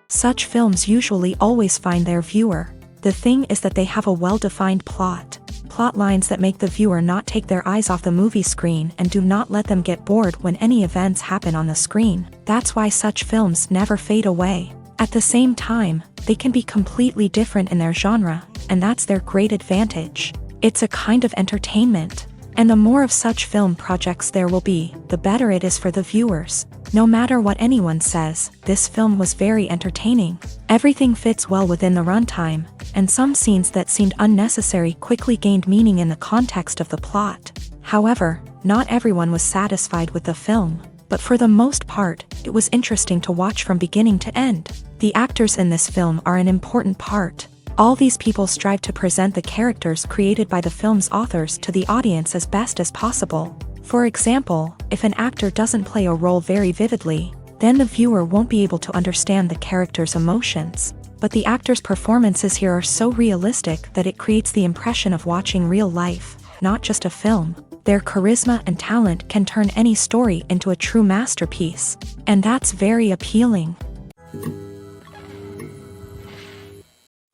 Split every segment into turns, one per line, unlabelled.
Such films usually always find their viewer. The thing is that they have a well-defined plot lines that make the viewer not take their eyes off the movie screen and do not let them get bored when any events happen on the screen. That's why such films never fade away. At the same time, they can be completely different in their genre, and that's their great advantage. It's a kind of entertainment. And the more of such film projects there will be, the better it is for the viewers. No matter what anyone says, this film was very entertaining. Everything fits well within the runtime, and some scenes that seemed unnecessary quickly gained meaning in the context of the plot. However, not everyone was satisfied with the film, but for the most part, it was interesting to watch from beginning to end. The actors in this film are an important part. All these people strive to present the characters created by the film's authors to the audience as best as possible. For example, if an actor doesn't play a role very vividly, then the viewer won't be able to understand the character's emotions. But the actors' performances here are so realistic that it creates the impression of watching real life, not just a film. Their charisma and talent can turn any story into a true masterpiece, and that's very appealing.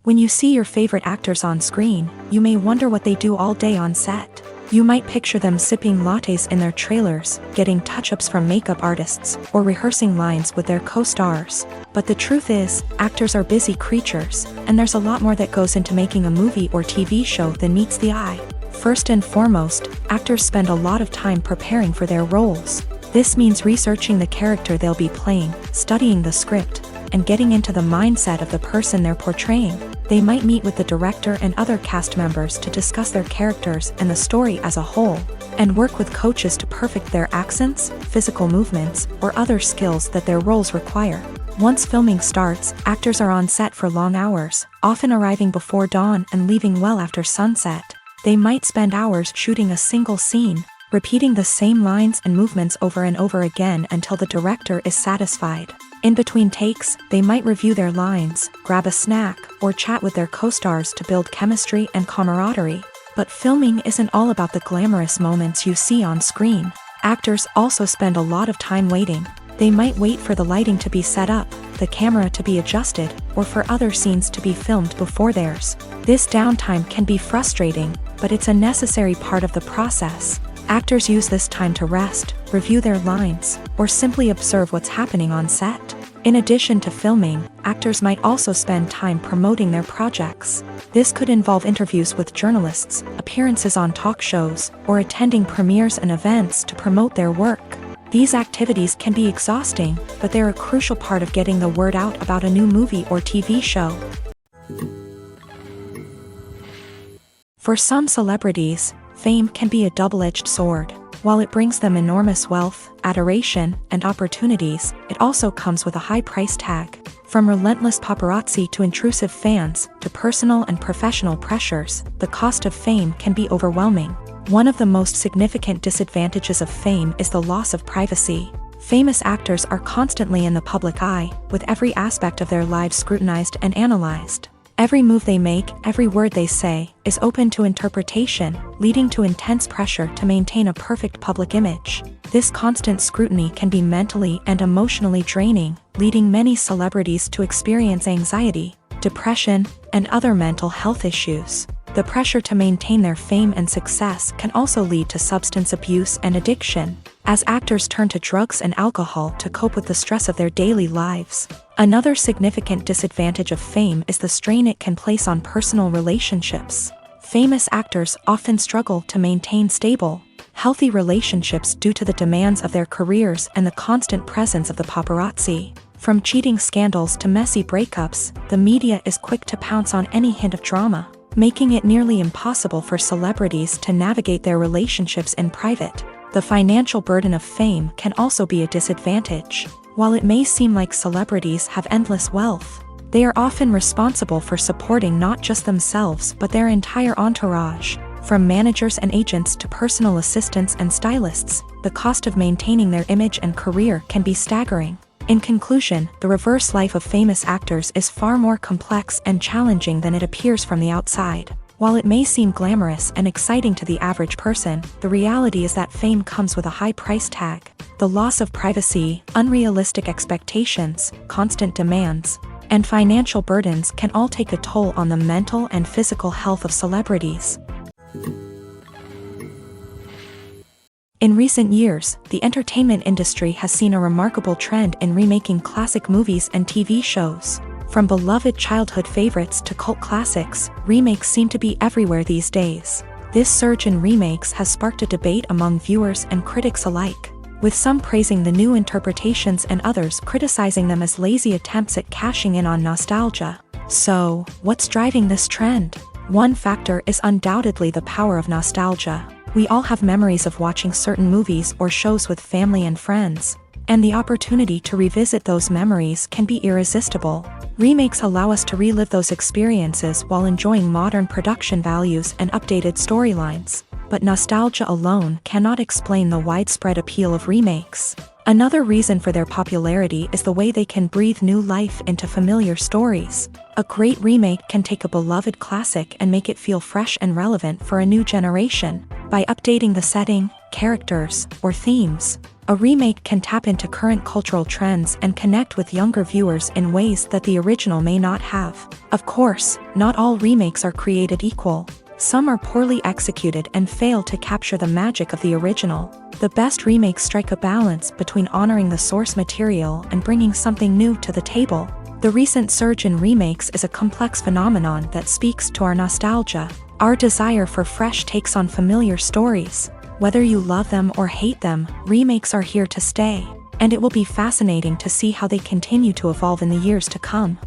When you see your favorite actors on screen, you may wonder what they do all day on set. You might picture them sipping lattes in their trailers, getting touch-ups from makeup artists, or rehearsing lines with their co-stars. But the truth is, actors are busy creatures, and there's a lot more that goes into making a movie or TV show than meets the eye. First and foremost, actors spend a lot of time preparing for their roles. This means researching the character they'll be playing, studying the script, and getting into the mindset of the person they're portraying. They might meet with the director and other cast members to discuss their characters and the story as a whole, and work with coaches to perfect their accents, physical movements, or other skills that their roles require. Once filming starts, actors are on set for long hours, often arriving before dawn and leaving well after sunset. They might spend hours shooting a single scene, repeating the same lines and movements over and over again until the director is satisfied. In between takes, they might review their lines, grab a snack, or chat with their co-stars to build chemistry and camaraderie. But filming isn't all about the glamorous moments you see on screen. Actors also spend a lot of time waiting. They might wait for the lighting to be set up, the camera to be adjusted, or for other scenes to be filmed before theirs. This downtime can be frustrating, but it's a necessary part of the process. Actors use this time to rest, review their lines, or simply observe what's happening on set. In addition to filming, actors might also spend time promoting their projects. This could involve interviews with journalists, appearances on talk shows, or attending premieres and events to promote their work. These activities can be exhausting, but they're a crucial part of getting the word out about a new movie or TV show. For some celebrities, fame can be a double-edged sword. While it brings them enormous wealth, adoration, and opportunities, it also comes with a high price tag. From relentless paparazzi to intrusive fans, to personal and professional pressures, the cost of fame can be overwhelming. One of the most significant disadvantages of fame is the loss of privacy. Famous actors are constantly in the public eye, with every aspect of their lives scrutinized and analyzed. Every move they make, every word they say, is open to interpretation, leading to intense pressure to maintain a perfect public image. This constant scrutiny can be mentally and emotionally draining, leading many celebrities to experience anxiety, depression, and other mental health issues. The pressure to maintain their fame and success can also lead to substance abuse and addiction, as actors turn to drugs and alcohol to cope with the stress of their daily lives. Another significant disadvantage of fame is the strain it can place on personal relationships. Famous actors often struggle to maintain stable, healthy relationships due to the demands of their careers and the constant presence of the paparazzi. From cheating scandals to messy breakups, the media is quick to pounce on any hint of drama, making it nearly impossible for celebrities to navigate their relationships in private. The financial burden of fame can also be a disadvantage. While it may seem like celebrities have endless wealth, they are often responsible for supporting not just themselves but their entire entourage. From managers and agents to personal assistants and stylists, the cost of maintaining their image and career can be staggering. In conclusion, the reverse life of famous actors is far more complex and challenging than it appears from the outside. While it may seem glamorous and exciting to the average person, the reality is that fame comes with a high price tag. The loss of privacy, unrealistic expectations, constant demands, and financial burdens can all take a toll on the mental and physical health of celebrities. In recent years, the entertainment industry has seen a remarkable trend in remaking classic movies and TV shows. From beloved childhood favorites to cult classics, remakes seem to be everywhere these days. This surge in remakes has sparked a debate among viewers and critics alike, with some praising the new interpretations and others criticizing them as lazy attempts at cashing in on nostalgia. So, what's driving this trend? One factor is undoubtedly the power of nostalgia. We all have memories of watching certain movies or shows with family and friends, and the opportunity to revisit those memories can be irresistible. Remakes allow us to relive those experiences while enjoying modern production values and updated storylines. But nostalgia alone cannot explain the widespread appeal of remakes. Another reason for their popularity is the way they can breathe new life into familiar stories. A great remake can take a beloved classic and make it feel fresh and relevant for a new generation. By updating the setting, characters, or themes, a remake can tap into current cultural trends and connect with younger viewers in ways that the original may not have. Of course, not all remakes are created equal. Some are poorly executed and fail to capture the magic of the original. The best remakes strike a balance between honoring the source material and bringing something new to the table. The recent surge in remakes is a complex phenomenon that speaks to our nostalgia, our desire for fresh takes on familiar stories. Whether you love them or hate them, remakes are here to stay, and it will be fascinating to see how they continue to evolve in the years to come.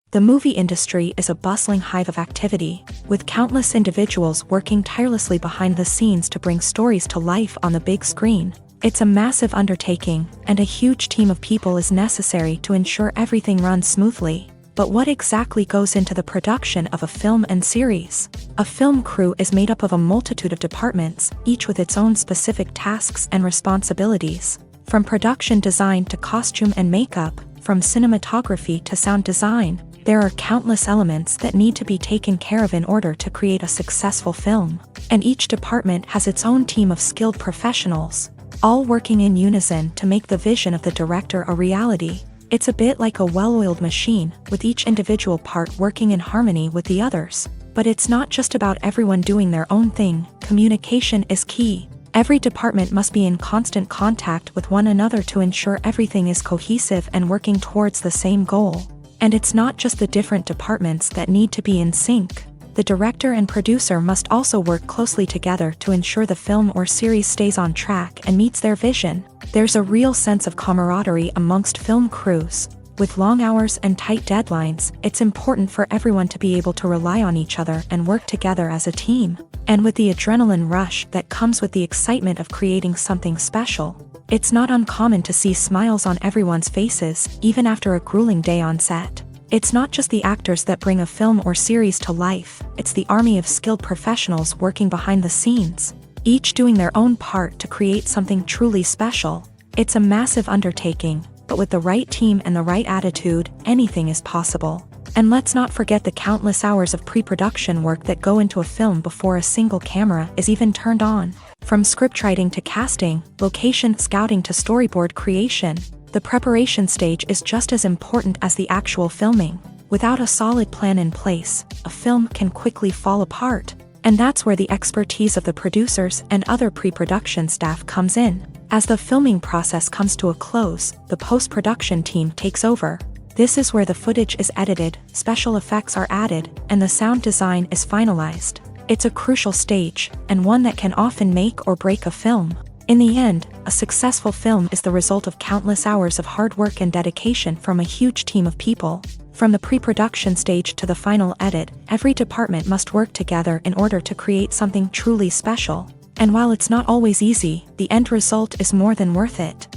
The movie industry is a bustling hive of activity, with countless individuals working tirelessly behind the scenes to bring stories to life on the big screen. It's a massive undertaking, and a huge team of people is necessary to ensure everything runs smoothly. But what exactly goes into the production of a film and series? A film crew is made up of a multitude of departments, each with its own specific tasks and responsibilities. From production design to costume and makeup, from cinematography to sound design, there are countless elements that need to be taken care of in order to create a successful film. And each department has its own team of skilled professionals, all working in unison to make the vision of the director a reality. It's a bit like a well-oiled machine, with each individual part working in harmony with the others. But it's not just about everyone doing their own thing. Communication is key. Every department must be in constant contact with one another to ensure everything is cohesive and working towards the same goal. And it's not just the different departments that need to be in sync. The director and producer must also work closely together to ensure the film or series stays on track and meets their vision. There's a real sense of camaraderie amongst film crews. With long hours and tight deadlines, it's important for everyone to be able to rely on each other and work together as a team. And with the adrenaline rush that comes with the excitement of creating something special, it's not uncommon to see smiles on everyone's faces, even after a grueling day on set. It's not just the actors that bring a film or series to life, it's the army of skilled professionals working behind the scenes, each doing their own part to create something truly special. It's a massive undertaking, but with the right team and the right attitude, anything is possible. And let's not forget the countless hours of pre-production work that go into a film before a single camera is even turned on. From scriptwriting to casting, location scouting to storyboard creation, the preparation stage is just as important as the actual filming. Without a solid plan in place, a film can quickly fall apart. And that's where the expertise of the producers and other pre-production staff comes in. As the filming process comes to a close, the post-production team takes over. This is where the footage is edited, special effects are added, and the sound design is finalized. It's a crucial stage, and one that can often make or break a film. In the end, a successful film is the result of countless hours of hard work and dedication from a huge team of people. From the pre-production stage to the final edit, every department must work together in order to create something truly special. And while it's not always easy, the end result is more than worth it.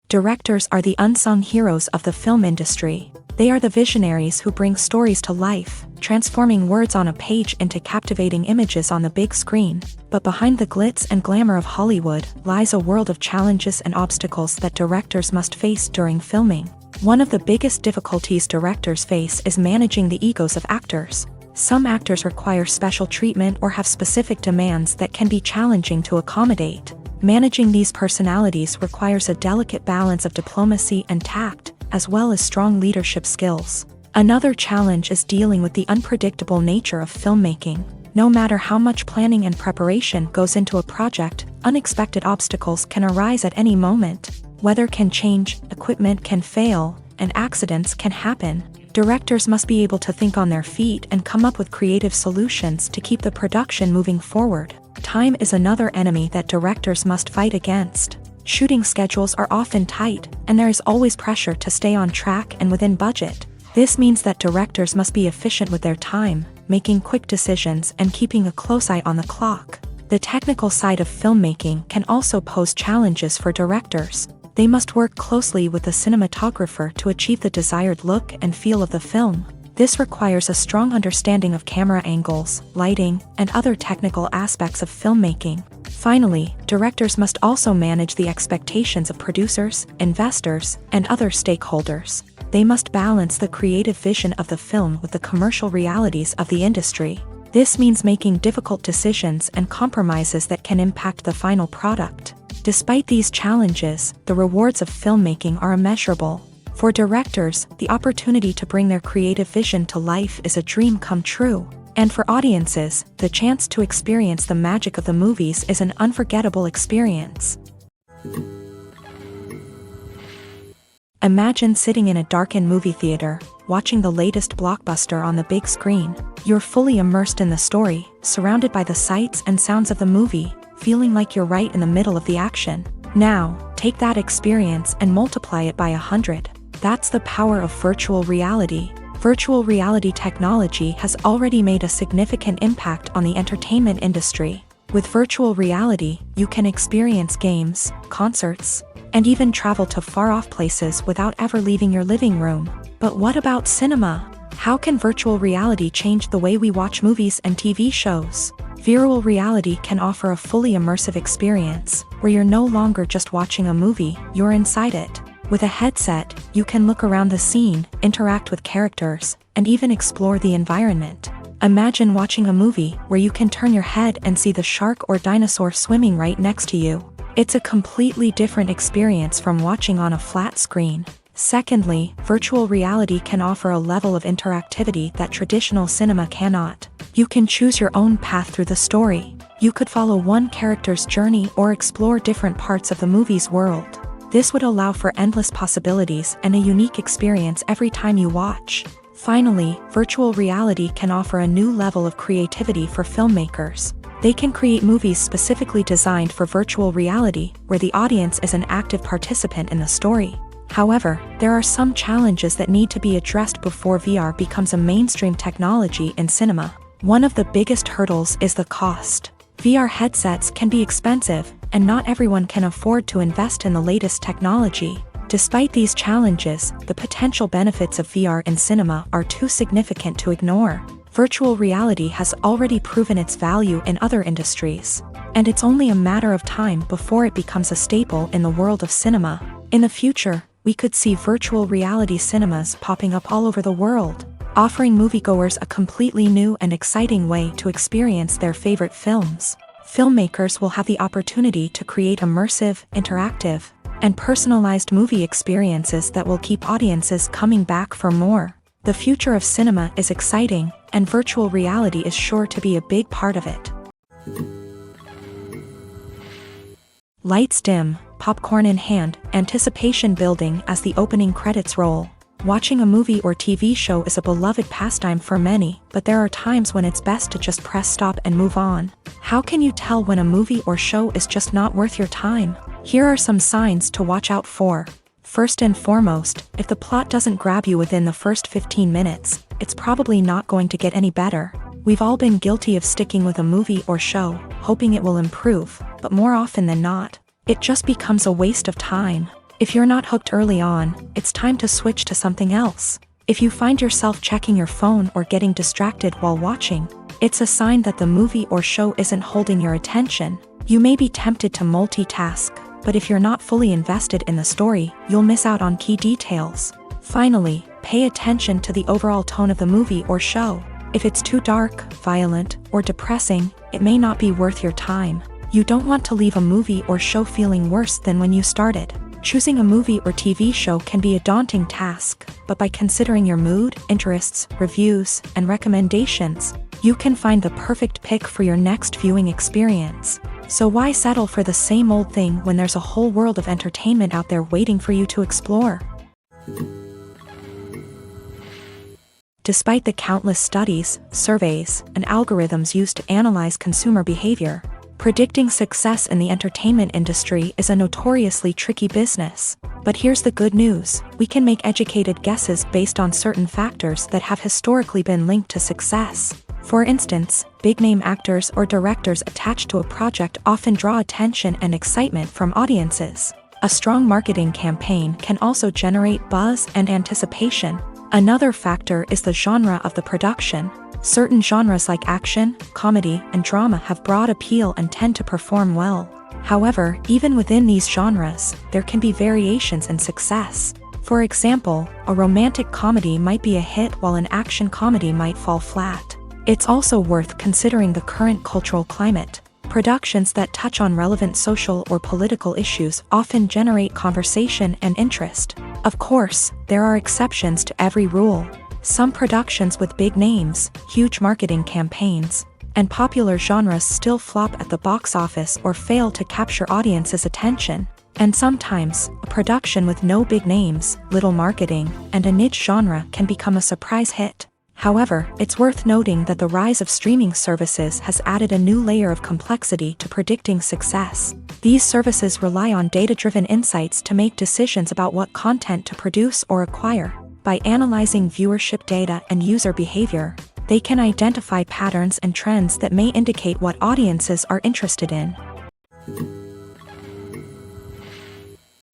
Directors are the unsung heroes of the film industry. They are the visionaries who bring stories to life, transforming words on a page into captivating images on the big screen. But behind the glitz and glamour of Hollywood lies a world of challenges and obstacles that directors must face during filming. One of the biggest difficulties directors face is managing the egos of actors. Some actors require special treatment or have specific demands that can be challenging to accommodate. Managing these personalities requires a delicate balance of diplomacy and tact, as well as strong leadership skills. Another challenge is dealing with the unpredictable nature of filmmaking. No matter how much planning and preparation goes into a project, unexpected obstacles can arise at any moment. Weather can change, equipment can fail, and accidents can happen. Directors must be able to think on their feet and come up with creative solutions to keep the production moving forward. Time is another enemy that directors must fight against. Shooting schedules are often tight, and there is always pressure to stay on track and within budget. This means that directors must be efficient with their time, making quick decisions and keeping a close eye on the clock. The technical side of filmmaking can also pose challenges for directors. They must work closely with the cinematographer to achieve the desired look and feel of the film. This requires a strong understanding of camera angles, lighting, and other technical aspects of filmmaking. Finally, directors must also manage the expectations of producers, investors, and other stakeholders. They must balance the creative vision of the film with the commercial realities of the industry. This means making difficult decisions and compromises that can impact the final product. Despite these challenges, the rewards of filmmaking are immeasurable. For directors, the opportunity to bring their creative vision to life is a dream come true. And for audiences, the chance to experience the magic of the movies is an unforgettable experience. Imagine sitting in a darkened movie theater, watching the latest blockbuster on the big screen. You're fully immersed in the story, surrounded by the sights and sounds of the movie, feeling like you're right in the middle of the action. Now, take that experience and multiply it by 100. That's the power of virtual reality. Virtual reality technology has already made a significant impact on the entertainment industry. With virtual reality, you can experience games, concerts, and even travel to far-off places without ever leaving your living room. But what about cinema? How can virtual reality change the way we watch movies and TV shows? Virtual reality can offer a fully immersive experience, where you're no longer just watching a movie, you're inside it. With a headset, you can look around the scene, interact with characters, and even explore the environment. Imagine watching a movie where you can turn your head and see the shark or dinosaur swimming right next to you. It's a completely different experience from watching on a flat screen. Secondly, virtual reality can offer a level of interactivity that traditional cinema cannot. You can choose your own path through the story. You could follow one character's journey or explore different parts of the movie's world. This would allow for endless possibilities and a unique experience every time you watch. Finally, virtual reality can offer a new level of creativity for filmmakers. They can create movies specifically designed for virtual reality, where the audience is an active participant in the story. However, there are some challenges that need to be addressed before VR becomes a mainstream technology in cinema. One of the biggest hurdles is the cost. VR headsets can be expensive, and not everyone can afford to invest in the latest technology. Despite these challenges, the potential benefits of VR in cinema are too significant to ignore. Virtual reality has already proven its value in other industries, and it's only a matter of time before it becomes a staple in the world of cinema. In the future, we could see virtual reality cinemas popping up all over the world, offering moviegoers a completely new and exciting way to experience their favorite films. Filmmakers will have the opportunity to create immersive, interactive, and personalized movie experiences that will keep audiences coming back for more. The future of cinema is exciting, and virtual reality is sure to be a big part of it. Lights dim, popcorn in hand, anticipation building as the opening credits roll. Watching a movie or TV show is a beloved pastime for many, but there are times when it's best to just press stop and move on. How can you tell when a movie or show is just not worth your time? Here are some signs to watch out for. First and foremost, if the plot doesn't grab you within the first 15 minutes, it's probably not going to get any better. We've all been guilty of sticking with a movie or show, hoping it will improve, but more often than not, it just becomes a waste of time. If you're not hooked early on, it's time to switch to something else. If you find yourself checking your phone or getting distracted while watching, it's a sign that the movie or show isn't holding your attention. You may be tempted to multitask, but if you're not fully invested in the story, you'll miss out on key details. Finally, pay attention to the overall tone of the movie or show. If it's too dark, violent, or depressing, it may not be worth your time. You don't want to leave a movie or show feeling worse than when you started. Choosing a movie or TV show can be a daunting task, but by considering your mood, interests, reviews, and recommendations, you can find the perfect pick for your next viewing experience. So why settle for the same old thing when there's a whole world of entertainment out there waiting for you to explore? Despite the countless studies, surveys, and algorithms used to analyze consumer behavior, predicting success in the entertainment industry is a notoriously tricky business. But here's the good news: we can make educated guesses based on certain factors that have historically been linked to success. For instance, big-name actors or directors attached to a project often draw attention and excitement from audiences. A strong marketing campaign can also generate buzz and anticipation. Another factor is the genre of the production. Certain genres like action, comedy, and drama have broad appeal and tend to perform well. However, even within these genres, there can be variations in success. For example, a romantic comedy might be a hit while an action comedy might fall flat. It's also worth considering the current cultural climate. Productions that touch on relevant social or political issues often generate conversation and interest. Of course, there are exceptions to every rule. Some productions with big names, huge marketing campaigns, and popular genres still flop at the box office or fail to capture audiences' attention. And sometimes, a production with no big names, little marketing, and a niche genre can become a surprise hit. However, it's worth noting that the rise of streaming services has added a new layer of complexity to predicting success. These services rely on data-driven insights to make decisions about what content to produce or acquire. By analyzing viewership data and user behavior, they can identify patterns and trends that may indicate what audiences are interested in.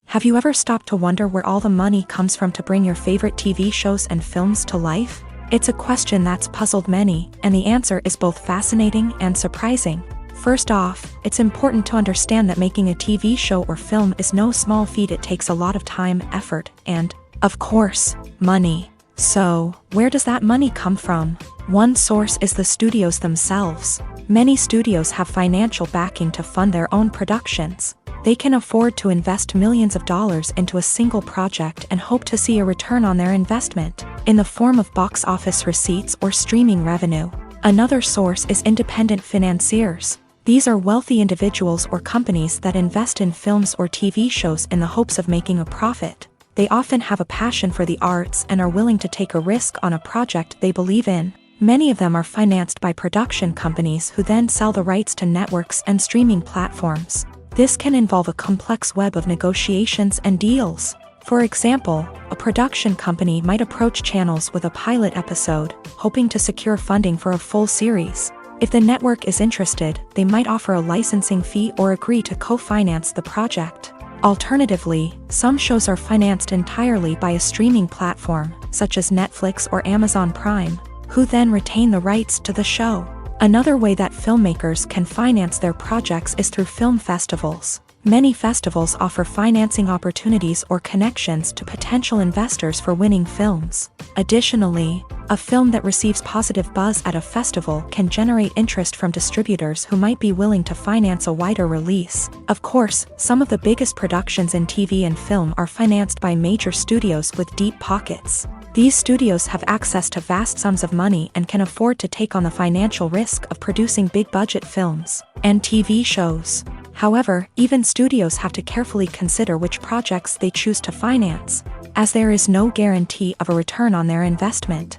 Have you ever stopped to wonder where all the money comes from to bring your favorite TV shows and films to life? It's a question that's puzzled many, and the answer is both fascinating and surprising. First off, it's important to understand that making a TV show or film is no small feat. It takes a lot of time, effort, and, of course, money. So, where does that money come from? One source is the studios themselves. Many studios have financial backing to fund their own productions. They can afford to invest millions of dollars into a single project and hope to see a return on their investment, in the form of box office receipts or streaming revenue. Another source is independent financiers. These are wealthy individuals or companies that invest in films or TV shows in the hopes of making a profit. They often have a passion for the arts and are willing to take a risk on a project they believe in. Many of them are financed by production companies who then sell the rights to networks and streaming platforms. This can involve a complex web of negotiations and deals. For example, a production company might approach channels with a pilot episode, hoping to secure funding for a full series. If the network is interested, they might offer a licensing fee or agree to co-finance the project. Alternatively, some shows are financed entirely by a streaming platform, such as Netflix or Amazon Prime, who then retain the rights to the show. Another way that filmmakers can finance their projects is through film festivals. Many festivals offer financing opportunities or connections to potential investors for winning films. Additionally, a film that receives positive buzz at a festival can generate interest from distributors who might be willing to finance a wider release. Of course, some of the biggest productions in TV and film are financed by major studios with deep pockets. These studios have access to vast sums of money and can afford to take on the financial risk of producing big-budget films and TV shows. However, even studios have to carefully consider which projects they choose to finance, as there is no guarantee of a return on their investment.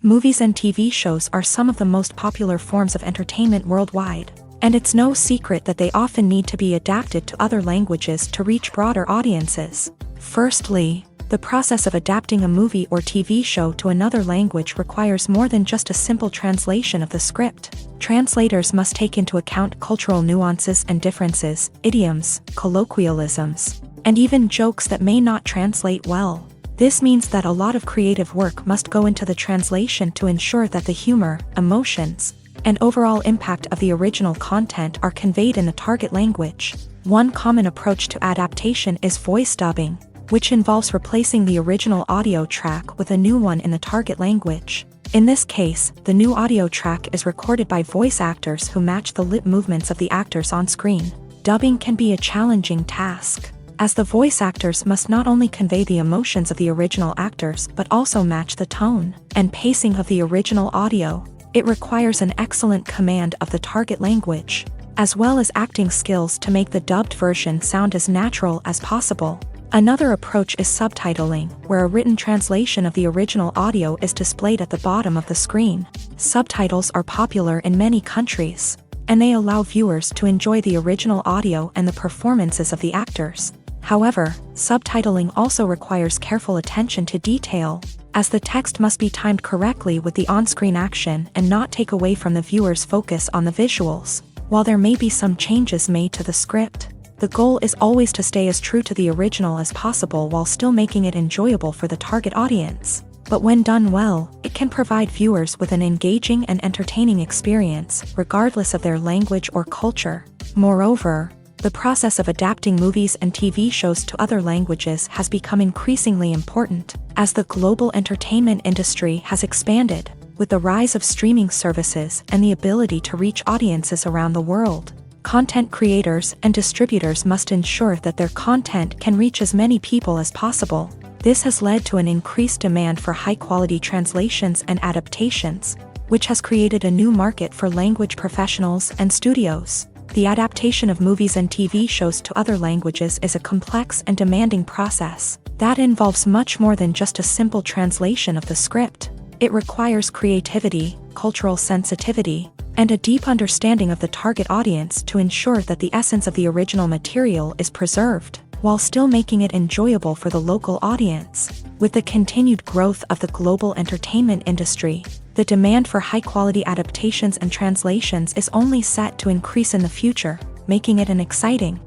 Movies and TV shows are some of the most popular forms of entertainment worldwide, and it's no secret that they often need to be adapted to other languages to reach broader audiences. Firstly, the process of adapting a movie or TV show to another language requires more than just a simple translation of the script. Translators must take into account cultural nuances and differences, idioms, colloquialisms, and even jokes that may not translate well. This means that a lot of creative work must go into the translation to ensure that the humor, emotions, and overall impact of the original content are conveyed in the target language. One common approach to adaptation is voice dubbing, which involves replacing the original audio track with a new one in the target language. In this case, the new audio track is recorded by voice actors who match the lip movements of the actors on screen. Dubbing can be a challenging task, as the voice actors must not only convey the emotions of the original actors but also match the tone and pacing of the original audio. It requires an excellent command of the target language, as well as acting skills to make the dubbed version sound as natural as possible. Another approach is subtitling, where a written translation of the original audio is displayed at the bottom of the screen. Subtitles are popular in many countries, and they allow viewers to enjoy the original audio and the performances of the actors. However, subtitling also requires careful attention to detail, as the text must be timed correctly with the on-screen action and not take away from the viewer's focus on the visuals. While there may be some changes made to the script, the goal is always to stay as true to the original as possible while still making it enjoyable for the target audience. But when done well, it can provide viewers with an engaging and entertaining experience, regardless of their language or culture. Moreover, the process of adapting movies and TV shows to other languages has become increasingly important, as the global entertainment industry has expanded, with the rise of streaming services and the ability to reach audiences around the world. Content creators and distributors must ensure that their content can reach as many people as possible. This has led to an increased demand for high-quality translations and adaptations, which has created a new market for language professionals and studios. The adaptation of movies and TV shows to other languages is a complex and demanding process that involves much more than just a simple translation of the script. It requires creativity, cultural sensitivity, and a deep understanding of the target audience to ensure that the essence of the original material is preserved, while still making it enjoyable for the local audience. With the continued growth of the global entertainment industry, the demand for high-quality adaptations and translations is only set to increase in the future, making it an exciting.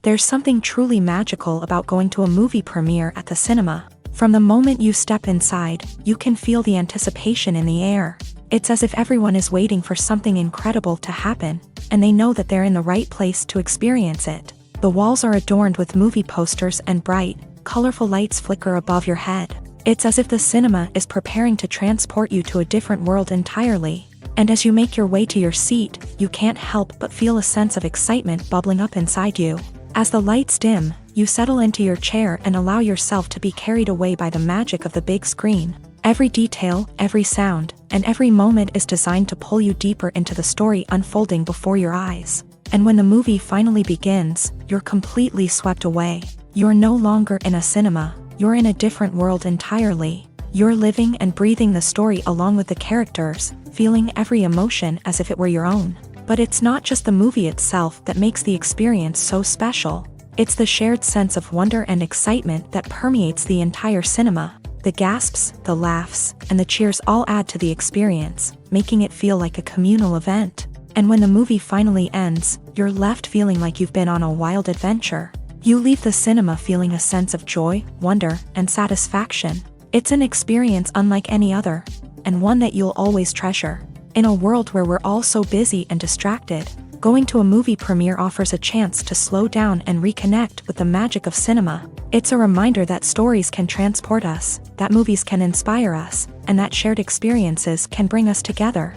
There's something truly magical about going to a movie premiere at the cinema. From the moment you step inside, you can feel the anticipation in the air. It's as if everyone is waiting for something incredible to happen, and they know that they're in the right place to experience it. The walls are adorned with movie posters and bright, colorful lights flicker above your head. It's as if the cinema is preparing to transport you to a different world entirely. And as you make your way to your seat, you can't help but feel a sense of excitement bubbling up inside you. As the lights dim, you settle into your chair and allow yourself to be carried away by the magic of the big screen. Every detail, every sound, and every moment is designed to pull you deeper into the story unfolding before your eyes. And when the movie finally begins, you're completely swept away. You're no longer in a cinema, you're in a different world entirely. You're living and breathing the story along with the characters, feeling every emotion as if it were your own. But it's not just the movie itself that makes the experience so special. It's the shared sense of wonder and excitement that permeates the entire cinema. The gasps, the laughs, and the cheers all add to the experience, making it feel like a communal event. And when the movie finally ends, you're left feeling like you've been on a wild adventure. You leave the cinema feeling a sense of joy, wonder, and satisfaction. It's an experience unlike any other, and one that you'll always treasure. In a world where we're all so busy and distracted, going to a movie premiere offers a chance to slow down and reconnect with the magic of cinema. It's a reminder that stories can transport us, that movies can inspire us, and that shared experiences can bring us together.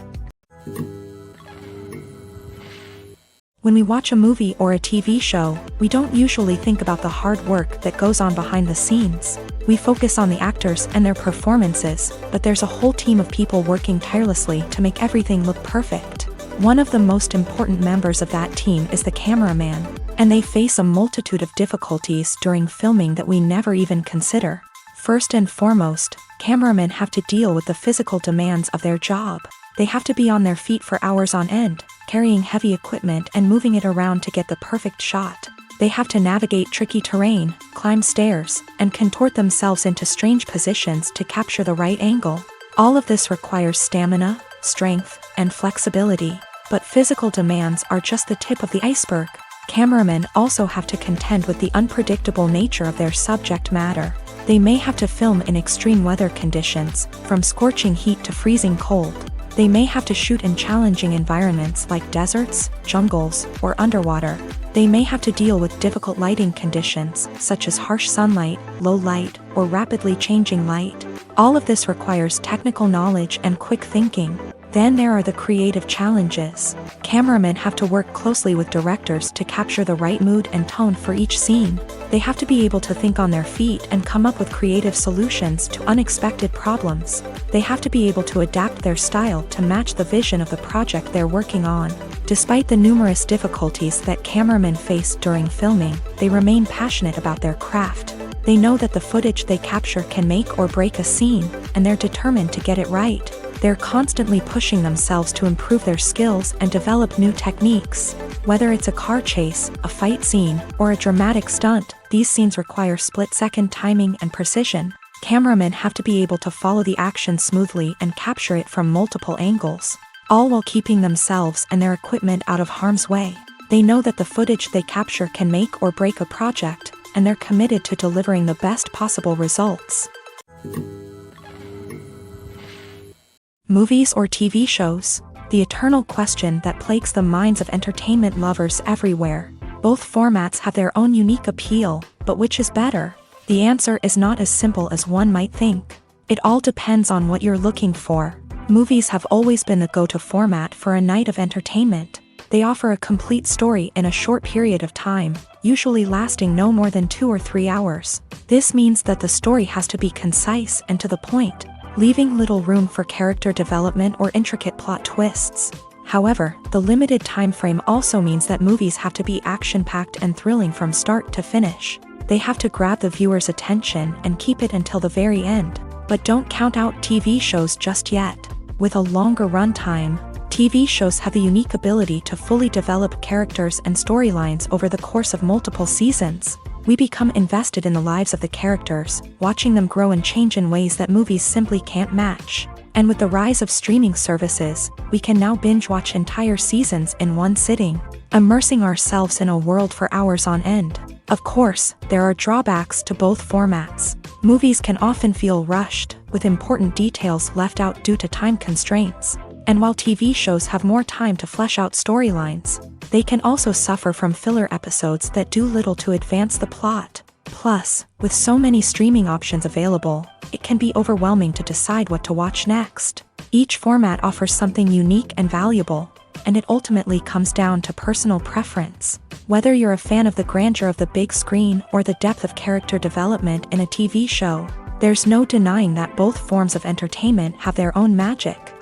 When we watch a movie or a TV show, we don't usually think about the hard work that goes on behind the scenes. We focus on the actors and their performances, but there's a whole team of people working tirelessly to make everything look perfect. One of the most important members of that team is the cameraman, and they face a multitude of difficulties during filming that we never even consider. First and foremost, cameramen have to deal with the physical demands of their job. They have to be on their feet for hours on end, carrying heavy equipment and moving it around to get the perfect shot. They have to navigate tricky terrain, climb stairs, and contort themselves into strange positions to capture the right angle. All of this requires stamina, strength, and flexibility. But physical demands are just the tip of the iceberg. Cameramen also have to contend with the unpredictable nature of their subject matter. They may have to film in extreme weather conditions, from scorching heat to freezing cold. They may have to shoot in challenging environments like deserts, jungles, or underwater. They may have to deal with difficult lighting conditions, such as harsh sunlight, low light, or rapidly changing light. All of this requires technical knowledge and quick thinking. Then there are the creative challenges. Cameramen have to work closely with directors to capture the right mood and tone for each scene. They have to be able to think on their feet and come up with creative solutions to unexpected problems. They have to be able to adapt their style to match the vision of the project they're working on. Despite the numerous difficulties that cameramen face during filming, they remain passionate about their craft. They know that the footage they capture can make or break a scene, and they're determined to get it right. They're constantly pushing themselves to improve their skills and develop new techniques. Whether it's a car chase, a fight scene, or a dramatic stunt, these scenes require split-second timing and precision. Cameramen have to be able to follow the action smoothly and capture it from multiple angles, all while keeping themselves and their equipment out of harm's way. They know that the footage they capture can make or break a project, and they're committed to delivering the best possible results. Movies or TV shows? The eternal question that plagues the minds of entertainment lovers everywhere. Both formats have their own unique appeal, but which is better? The answer is not as simple as one might think. It all depends on what you're looking for. Movies have always been the go-to format for a night of entertainment. They offer a complete story in a short period of time, usually lasting no more than 2 or 3 hours. This means that the story has to be concise and to the point, leaving little room for character development or intricate plot twists. However, the limited time frame also means that movies have to be action-packed and thrilling from start to finish. They have to grab the viewer's attention and keep it until the very end. But don't count out TV shows just yet. With a longer runtime, TV shows have the unique ability to fully develop characters and storylines over the course of multiple seasons. We become invested in the lives of the characters, watching them grow and change in ways that movies simply can't match. And with the rise of streaming services, we can now binge-watch entire seasons in one sitting, immersing ourselves in a world for hours on end. Of course, there are drawbacks to both formats. Movies can often feel rushed, with important details left out due to time constraints. And while TV shows have more time to flesh out storylines, they can also suffer from filler episodes that do little to advance the plot. Plus, with so many streaming options available, it can be overwhelming to decide what to watch next. Each format offers something unique and valuable, and it ultimately comes down to personal preference. Whether you're a fan of the grandeur of the big screen or the depth of character development in a TV show, there's no denying that both forms of entertainment have their own magic.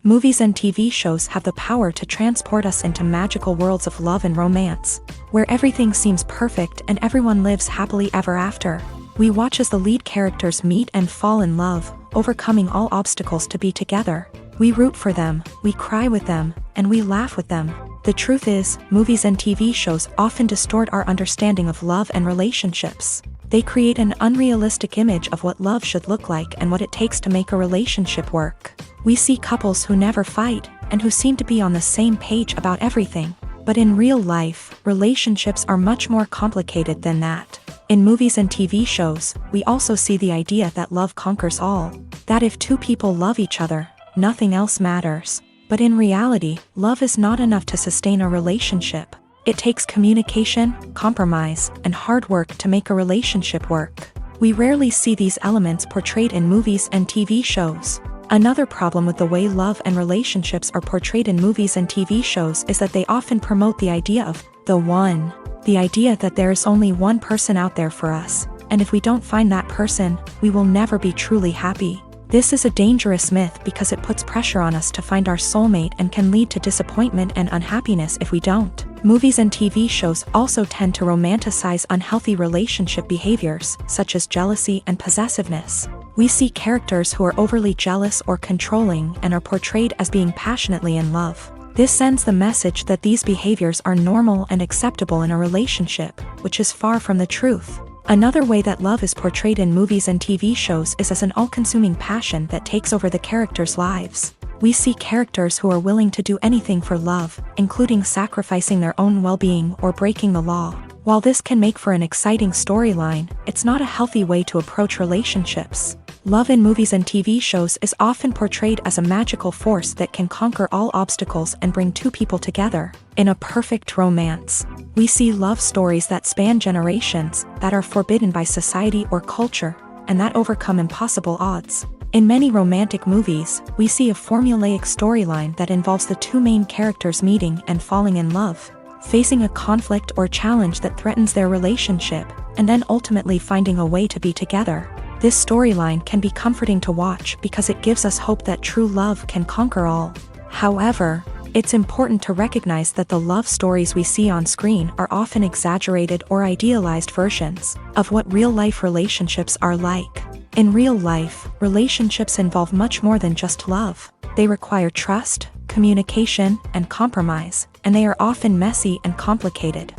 Movies and TV shows have the power to transport us into magical worlds of love and romance, where everything seems perfect and everyone lives happily ever after. We watch as the lead characters meet and fall in love, overcoming all obstacles to be together. We root for them, we cry with them, and we laugh with them. The truth is, movies and TV shows often distort our understanding of love and relationships. They create an unrealistic image of what love should look like and what it takes to make a relationship work. We see couples who never fight, and who seem to be on the same page about everything. But in real life, relationships are much more complicated than that. In movies and TV shows, we also see the idea that love conquers all. That if two people love each other, nothing else matters. But in reality, love is not enough to sustain a relationship. It takes communication, compromise, and hard work to make a relationship work. We rarely see these elements portrayed in movies and TV shows. Another problem with the way love and relationships are portrayed in movies and TV shows is that they often promote the idea of the one. The idea that there is only one person out there for us, and if we don't find that person, we will never be truly happy. This is a dangerous myth because it puts pressure on us to find our soulmate and can lead to disappointment and unhappiness if we don't. Movies and TV shows also tend to romanticize unhealthy relationship behaviors, such as jealousy and possessiveness. We see characters who are overly jealous or controlling and are portrayed as being passionately in love. This sends the message that these behaviors are normal and acceptable in a relationship, which is far from the truth. Another way that love is portrayed in movies and TV shows is as an all-consuming passion that takes over the characters' lives. We see characters who are willing to do anything for love, including sacrificing their own well-being or breaking the law. While this can make for an exciting storyline, it's not a healthy way to approach relationships. Love in movies and TV shows is often portrayed as a magical force that can conquer all obstacles and bring two people together. In a perfect romance, we see love stories that span generations, that are forbidden by society or culture, and that overcome impossible odds. In many romantic movies, we see a formulaic storyline that involves the two main characters meeting and falling in love, facing a conflict or challenge that threatens their relationship, and then ultimately finding a way to be together. This storyline can be comforting to watch because it gives us hope that true love can conquer all. However, it's important to recognize that the love stories we see on screen are often exaggerated or idealized versions of what real-life relationships are like. In real life, relationships involve much more than just love. They require trust, communication, and compromise, and they are often messy and complicated.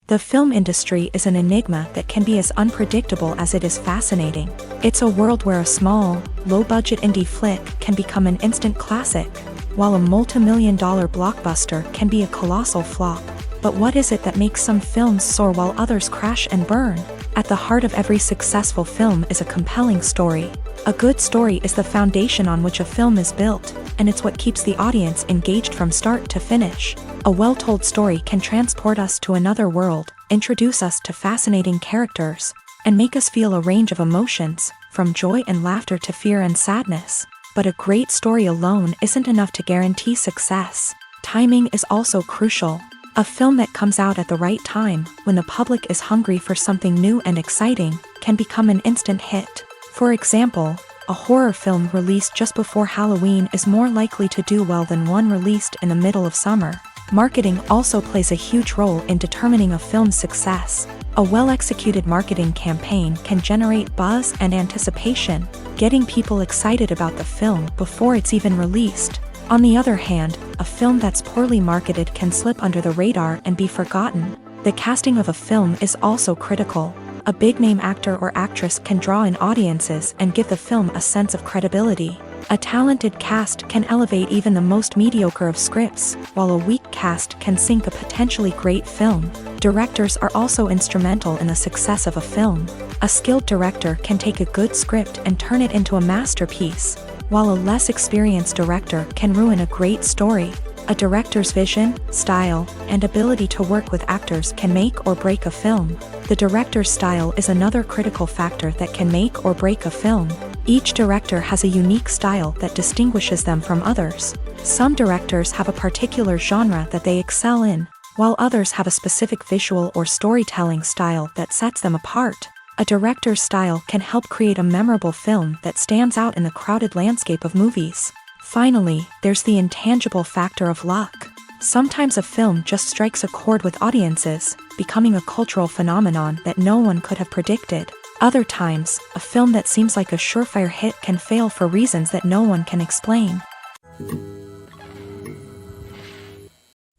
The film industry is an enigma that can be as unpredictable as it is fascinating. It's a world where a small, low-budget indie flick can become an instant classic, while a multi-million-dollar blockbuster can be a colossal flop. But what is it that makes some films soar while others crash and burn? At the heart of every successful film is a compelling story. A good story is the foundation on which a film is built, and it's what keeps the audience engaged from start to finish. A well-told story can transport us to another world, introduce us to fascinating characters, and make us feel a range of emotions, from joy and laughter to fear and sadness. But a great story alone isn't enough to guarantee success. Timing is also crucial. A film that comes out at the right time, when the public is hungry for something new and exciting, can become an instant hit. For example, a horror film released just before Halloween is more likely to do well than one released in the middle of summer. Marketing also plays a huge role in determining a film's success. A well-executed marketing campaign can generate buzz and anticipation, getting people excited about the film before it's even released. On the other hand, a film that's poorly marketed can slip under the radar and be forgotten. The casting of a film is also critical. A big-name actor or actress can draw in audiences and give the film a sense of credibility. A talented cast can elevate even the most mediocre of scripts, while a weak cast can sink a potentially great film. Directors are also instrumental in the success of a film. A skilled director can take a good script and turn it into a masterpiece, while a less experienced director can ruin a great story. A director's vision, style, and ability to work with actors can make or break a film. The director's style is another critical factor that can make or break a film. Each director has a unique style that distinguishes them from others. Some directors have a particular genre that they excel in, while others have a specific visual or storytelling style that sets them apart. A director's style can help create a memorable film that stands out in the crowded landscape of movies. Finally, there's the intangible factor of luck. Sometimes a film just strikes a chord with audiences, becoming a cultural phenomenon that no one could have predicted. Other times, a film that seems like a surefire hit can fail for reasons that no one can explain.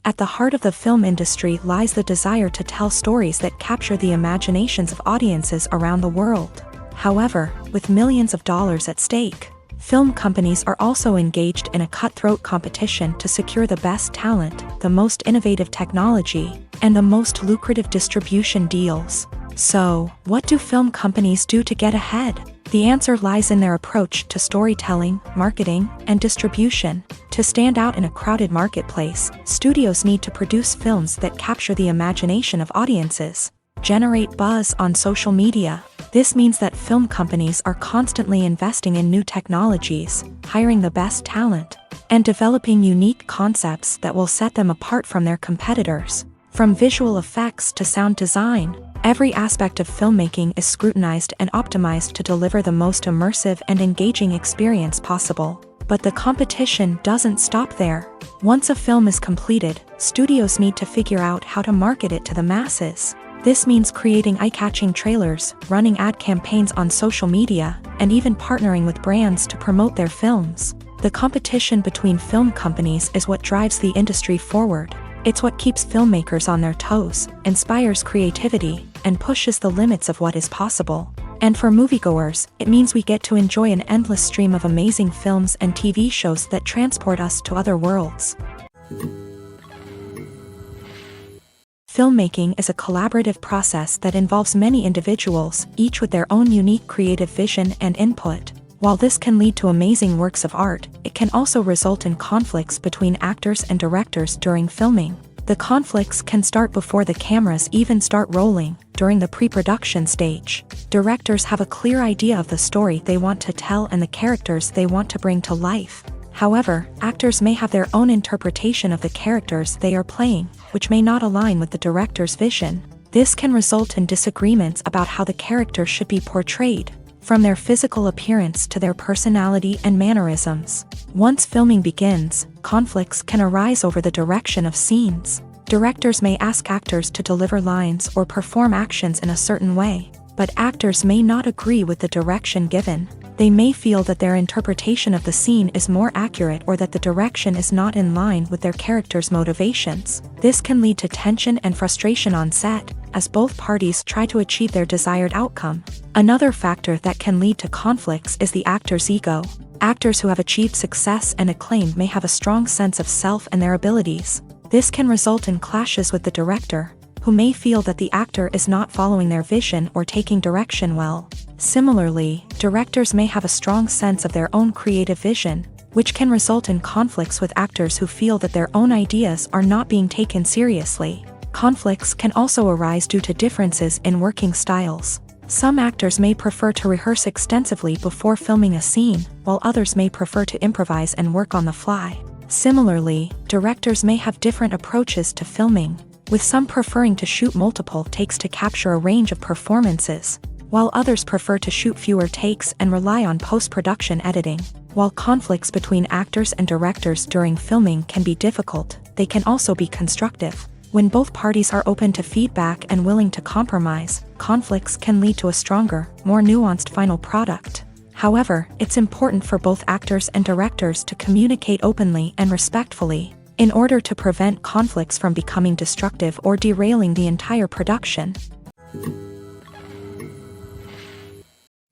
At the heart of the film industry lies the desire to tell stories that capture the imaginations of audiences around the world. However, with millions of dollars at stake, film companies are also engaged in a cutthroat competition to secure the best talent, the most innovative technology, and the most lucrative distribution deals. So, what do film companies do to get ahead? The answer lies in their approach to storytelling, marketing, and distribution. To stand out in a crowded marketplace, studios need to produce films that capture the imagination of audiences, generate buzz on social media. This means that film companies are constantly investing in new technologies, hiring the best talent, and developing unique concepts that will set them apart from their competitors. From visual effects to sound design, every aspect of filmmaking is scrutinized and optimized to deliver the most immersive and engaging experience possible. But the competition doesn't stop there. Once a film is completed, studios need to figure out how to market it to the masses. This means creating eye-catching trailers, running ad campaigns on social media, and even partnering with brands to promote their films. The competition between film companies is what drives the industry forward. It's what keeps filmmakers on their toes, inspires creativity, and pushes the limits of what is possible. And for moviegoers, it means we get to enjoy an endless stream of amazing films and TV shows that transport us to other worlds. Filmmaking is a collaborative process that involves many individuals, each with their own unique creative vision and input. While this can lead to amazing works of art, it can also result in conflicts between actors and directors during filming. The conflicts can start before the cameras even start rolling, during the pre-production stage. Directors have a clear idea of the story they want to tell and the characters they want to bring to life. However, actors may have their own interpretation of the characters they are playing, which may not align with the director's vision. This can result in disagreements about how the character should be portrayed, from their physical appearance to their personality and mannerisms. Once filming begins, conflicts can arise over the direction of scenes. Directors may ask actors to deliver lines or perform actions in a certain way, but actors may not agree with the direction given. They may feel that their interpretation of the scene is more accurate or that the direction is not in line with their character's motivations. This can lead to tension and frustration on set, as both parties try to achieve their desired outcome. Another factor that can lead to conflicts is the actor's ego. Actors who have achieved success and acclaim may have a strong sense of self and their abilities. This can result in clashes with the director, who may feel that the actor is not following their vision or taking direction well. Similarly, directors may have a strong sense of their own creative vision, which can result in conflicts with actors who feel that their own ideas are not being taken seriously. Conflicts can also arise due to differences in working styles. Some actors may prefer to rehearse extensively before filming a scene, while others may prefer to improvise and work on the fly. Similarly, directors may have different approaches to filming, with some preferring to shoot multiple takes to capture a range of performances, while others prefer to shoot fewer takes and rely on post-production editing. While conflicts between actors and directors during filming can be difficult, they can also be constructive. When both parties are open to feedback and willing to compromise, conflicts can lead to a stronger, more nuanced final product. However, it's important for both actors and directors to communicate openly and respectfully, in order to prevent conflicts from becoming destructive or derailing the entire production.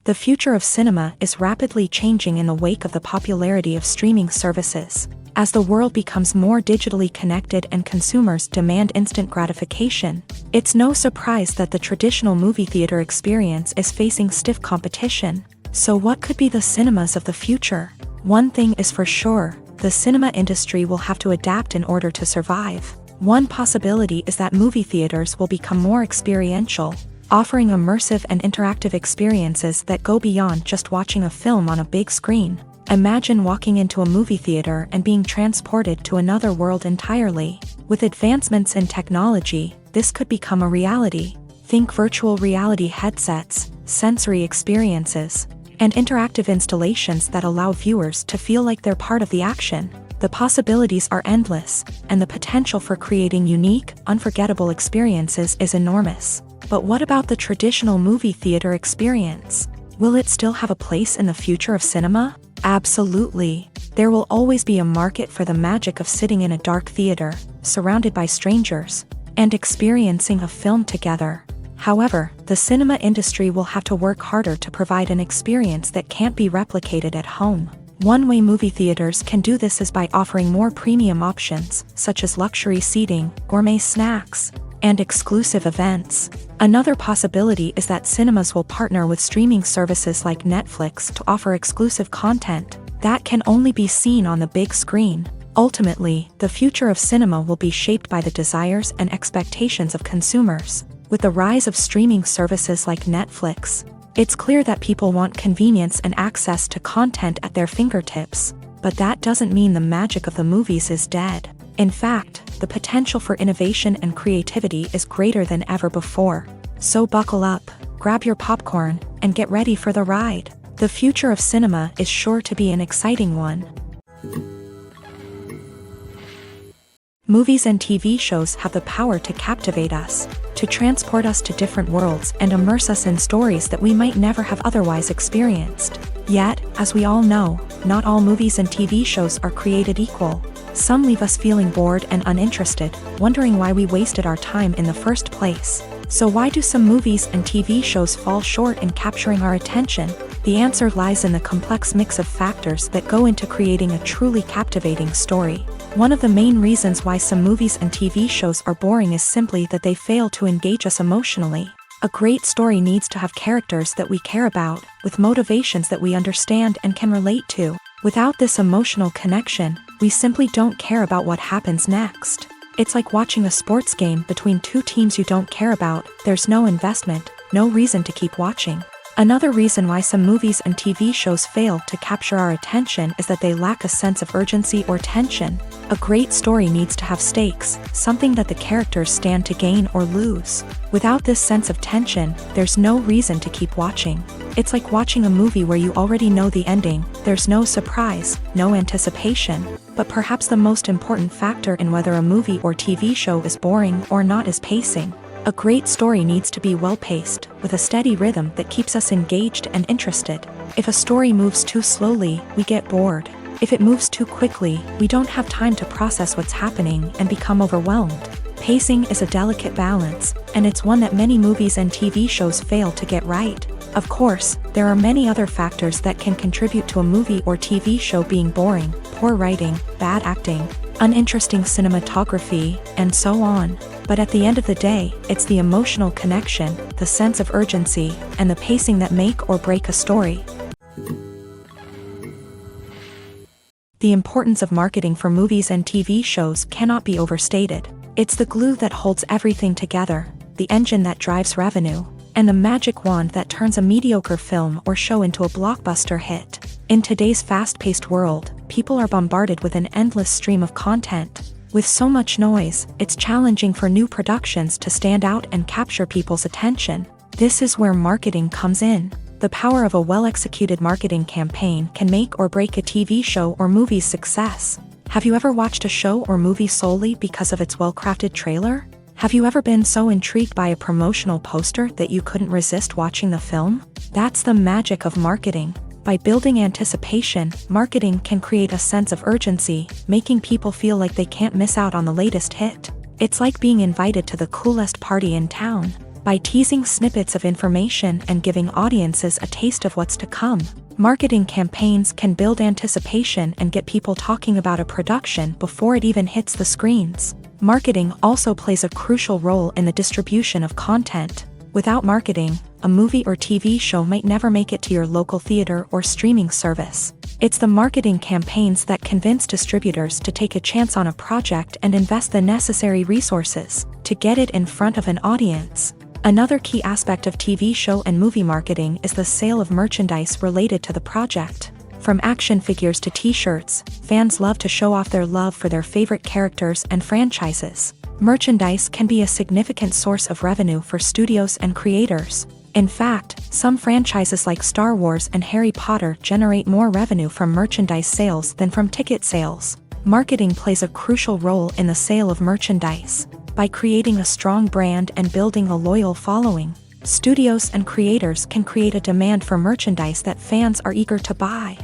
The future of cinema is rapidly changing in the wake of the popularity of streaming services. As the world becomes more digitally connected and consumers demand instant gratification, it's no surprise that the traditional movie theater experience is facing stiff competition. So what could be the cinemas of the future? One thing is for sure, the cinema industry will have to adapt in order to survive. One possibility is that movie theaters will become more experiential, offering immersive and interactive experiences that go beyond just watching a film on a big screen. Imagine walking into a movie theater and being transported to another world entirely. With advancements in technology, this could become a reality. Think virtual reality headsets, sensory experiences, and interactive installations that allow viewers to feel like they're part of the action. The possibilities are endless, and the potential for creating unique, unforgettable experiences is enormous. But what about the traditional movie theater experience? Will it still have a place in the future of cinema? Absolutely. There will always be a market for the magic of sitting in a dark theater, surrounded by strangers, and experiencing a film together. However, the cinema industry will have to work harder to provide an experience that can't be replicated at home. One way movie theaters can do this is by offering more premium options, such as luxury seating, gourmet snacks, and exclusive events. Another possibility is that cinemas will partner with streaming services like Netflix to offer exclusive content that can only be seen on the big screen. Ultimately, the future of cinema will be shaped by the desires and expectations of consumers. With the rise of streaming services like Netflix, it's clear that people want convenience and access to content at their fingertips. But that doesn't mean the magic of the movies is dead. In fact, the potential for innovation and creativity is greater than ever before. So buckle up, grab your popcorn, and get ready for the ride. The future of cinema is sure to be an exciting one. Movies and TV shows have the power to captivate us, to transport us to different worlds and immerse us in stories that we might never have otherwise experienced. Yet, as we all know, not all movies and TV shows are created equal. Some leave us feeling bored and uninterested, wondering why we wasted our time in the first place. So why do some movies and TV shows fall short in capturing our attention? The answer lies in the complex mix of factors that go into creating a truly captivating story. One of the main reasons why some movies and TV shows are boring is simply that they fail to engage us emotionally. A great story needs to have characters that we care about, with motivations that we understand and can relate to. Without this emotional connection, we simply don't care about what happens next. It's like watching a sports game between two teams you don't care about. There's no investment, no reason to keep watching. Another reason why some movies and TV shows fail to capture our attention is that they lack a sense of urgency or tension. A great story needs to have stakes, something that the characters stand to gain or lose. Without this sense of tension, there's no reason to keep watching. It's like watching a movie where you already know the ending. There's no surprise, no anticipation. But perhaps the most important factor in whether a movie or TV show is boring or not is pacing. A great story needs to be well-paced, with a steady rhythm that keeps us engaged and interested. If a story moves too slowly, we get bored. If it moves too quickly, we don't have time to process what's happening and become overwhelmed. Pacing is a delicate balance, and it's one that many movies and TV shows fail to get right. Of course, there are many other factors that can contribute to a movie or TV show being boring: poor writing, bad acting, uninteresting cinematography, and so on. But at the end of the day, it's the emotional connection, the sense of urgency, and the pacing that make or break a story. The importance of marketing for movies and TV shows cannot be overstated. It's the glue that holds everything together, the engine that drives revenue, and the magic wand that turns a mediocre film or show into a blockbuster hit. In today's fast-paced world, people are bombarded with an endless stream of content. With so much noise, it's challenging for new productions to stand out and capture people's attention. This is where marketing comes in. The power of a well-executed marketing campaign can make or break a TV show or movie's success. Have you ever watched a show or movie solely because of its well-crafted trailer? Have you ever been so intrigued by a promotional poster that you couldn't resist watching the film? That's the magic of marketing. By building anticipation, marketing can create a sense of urgency, making people feel like they can't miss out on the latest hit. It's like being invited to the coolest party in town. By teasing snippets of information and giving audiences a taste of what's to come, marketing campaigns can build anticipation and get people talking about a production before it even hits the screens. Marketing also plays a crucial role in the distribution of content. Without marketing, a movie or TV show might never make it to your local theater or streaming service. It's the marketing campaigns that convince distributors to take a chance on a project and invest the necessary resources to get it in front of an audience. Another key aspect of TV show and movie marketing is the sale of merchandise related to the project. From action figures to t-shirts, fans love to show off their love for their favorite characters and franchises. Merchandise can be a significant source of revenue for studios and creators. In fact, some franchises like Star Wars and Harry Potter generate more revenue from merchandise sales than from ticket sales. Marketing plays a crucial role in the sale of merchandise. By creating a strong brand and building a loyal following, studios and creators can create a demand for merchandise that fans are eager to buy.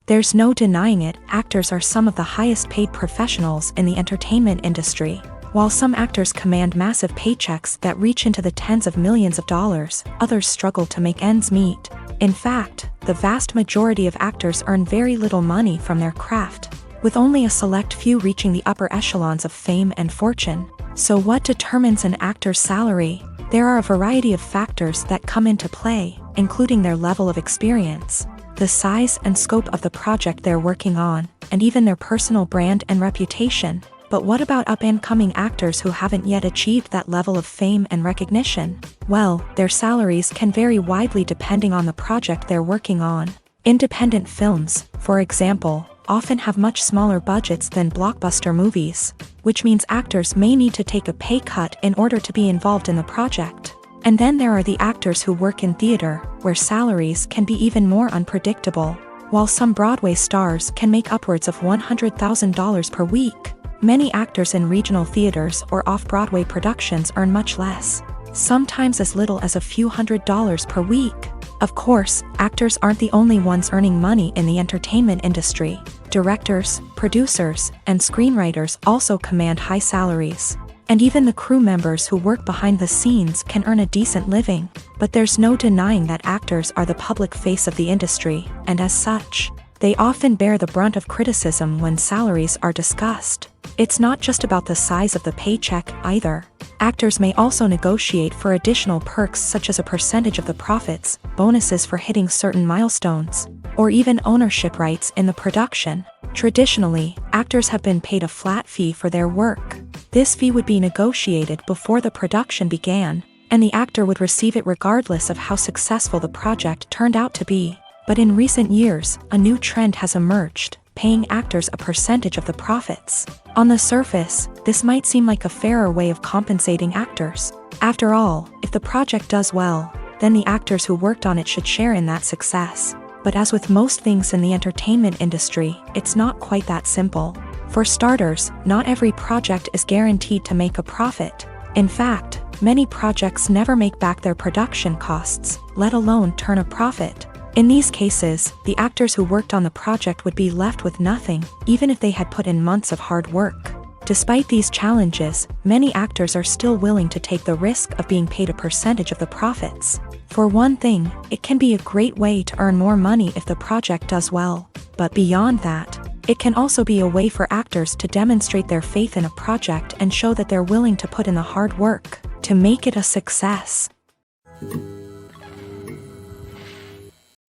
There's no denying it, actors are some of the highest paid professionals in the entertainment industry. While some actors command massive paychecks that reach into the tens of millions of dollars, others struggle to make ends meet. In fact, the vast majority of actors earn very little money from their craft, with only a select few reaching the upper echelons of fame and fortune. So what determines an actor's salary? There are a variety of factors that come into play, including their level of experience, the size and scope of the project they're working on, and even their personal brand and reputation. But what about up-and-coming actors who haven't yet achieved that level of fame and recognition? Well, their salaries can vary widely depending on the project they're working on. Independent films, for example, often have much smaller budgets than blockbuster movies, which means actors may need to take a pay cut in order to be involved in the project. And then there are the actors who work in theater, where salaries can be even more unpredictable. While some Broadway stars can make upwards of $100,000 per week, many actors in regional theaters or off-Broadway productions earn much less, sometimes as little as a few $100s per week. Of course, actors aren't the only ones earning money in the entertainment industry. Directors, producers, and screenwriters also command high salaries. And even the crew members who work behind the scenes can earn a decent living. But there's no denying that actors are the public face of the industry, and as such, They often bear the brunt of criticism when salaries are discussed. It's not just about the size of the paycheck either. Actors may also negotiate for additional perks such as a percentage of the profits, bonuses for hitting certain milestones, or even ownership rights in the production. Traditionally, actors have been paid a flat fee for their work. This fee would be negotiated before the production began, and the actor would receive it regardless of how successful the project turned out to be. But in recent years, a new trend has emerged, paying actors a percentage of the profits. On the surface, this might seem like a fairer way of compensating actors. After all, if the project does well, then the actors who worked on it should share in that success. But as with most things in the entertainment industry, it's not quite that simple. For starters, not every project is guaranteed to make a profit. In fact, many projects never make back their production costs, let alone turn a profit. In these cases, the actors who worked on the project would be left with nothing, even if they had put in months of hard work. Despite these challenges, many actors are still willing to take the risk of being paid a percentage of the profits. For one thing, it can be a great way to earn more money if the project does well. But beyond that, it can also be a way for actors to demonstrate their faith in a project and show that they're willing to put in the hard work to make it a success.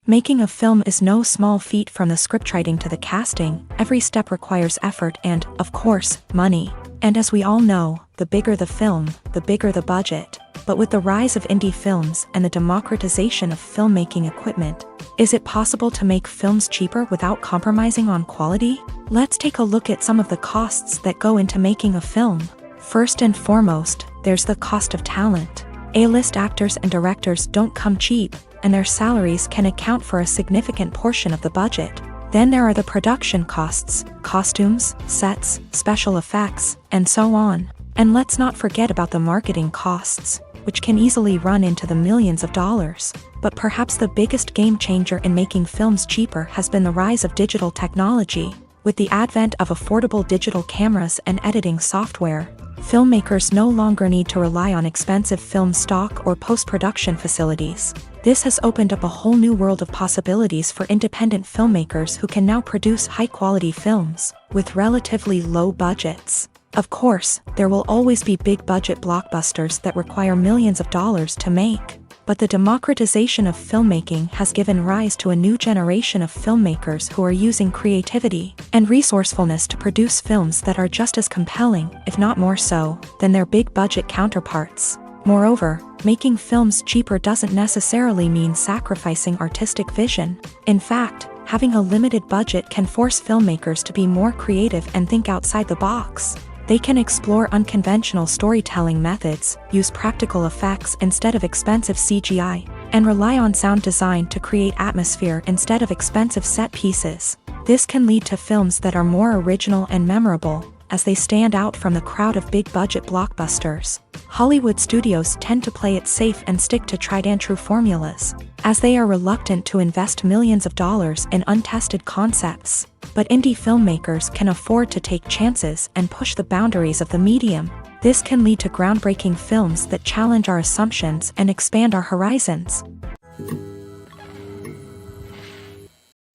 Making a film is no small feat. From the scriptwriting to the casting, every step requires effort and, of course, money. And as we all know, the bigger the film, the bigger the budget. But with the rise of indie films and the democratization of filmmaking equipment, is it possible to make films cheaper without compromising on quality? Let's take a look at some of the costs that go into making a film. First and foremost, there's the cost of talent. A-list actors and directors don't come cheap, and their salaries can account for a significant portion of the budget. Then there are the production costs, costumes, sets, special effects, and so on. And let's not forget about the marketing costs, which can easily run into the millions of dollars. But perhaps the biggest game changer in making films cheaper has been the rise of digital technology. With the advent of affordable digital cameras and editing software, filmmakers no longer need to rely on expensive film stock or post-production facilities. This has opened up a whole new world of possibilities for independent filmmakers who can now produce high-quality films with relatively low budgets. Of course, there will always be big-budget blockbusters that require millions of dollars to make. But the democratization of filmmaking has given rise to a new generation of filmmakers who are using creativity and resourcefulness to produce films that are just as compelling, if not more so, than their big-budget counterparts. Moreover, making films cheaper doesn't necessarily mean sacrificing artistic vision. In fact, having a limited budget can force filmmakers to be more creative and think outside the box. They can explore unconventional storytelling methods, use practical effects instead of expensive CGI, and rely on sound design to create atmosphere instead of expensive set pieces. This can lead to films that are more original and memorable, as they stand out from the crowd of big-budget blockbusters. Hollywood studios tend to play it safe and stick to tried-and-true formulas, as they are reluctant to invest millions of dollars in untested concepts. But indie filmmakers can afford to take chances and push the boundaries of the medium. This can lead to groundbreaking films that challenge our assumptions and expand our horizons.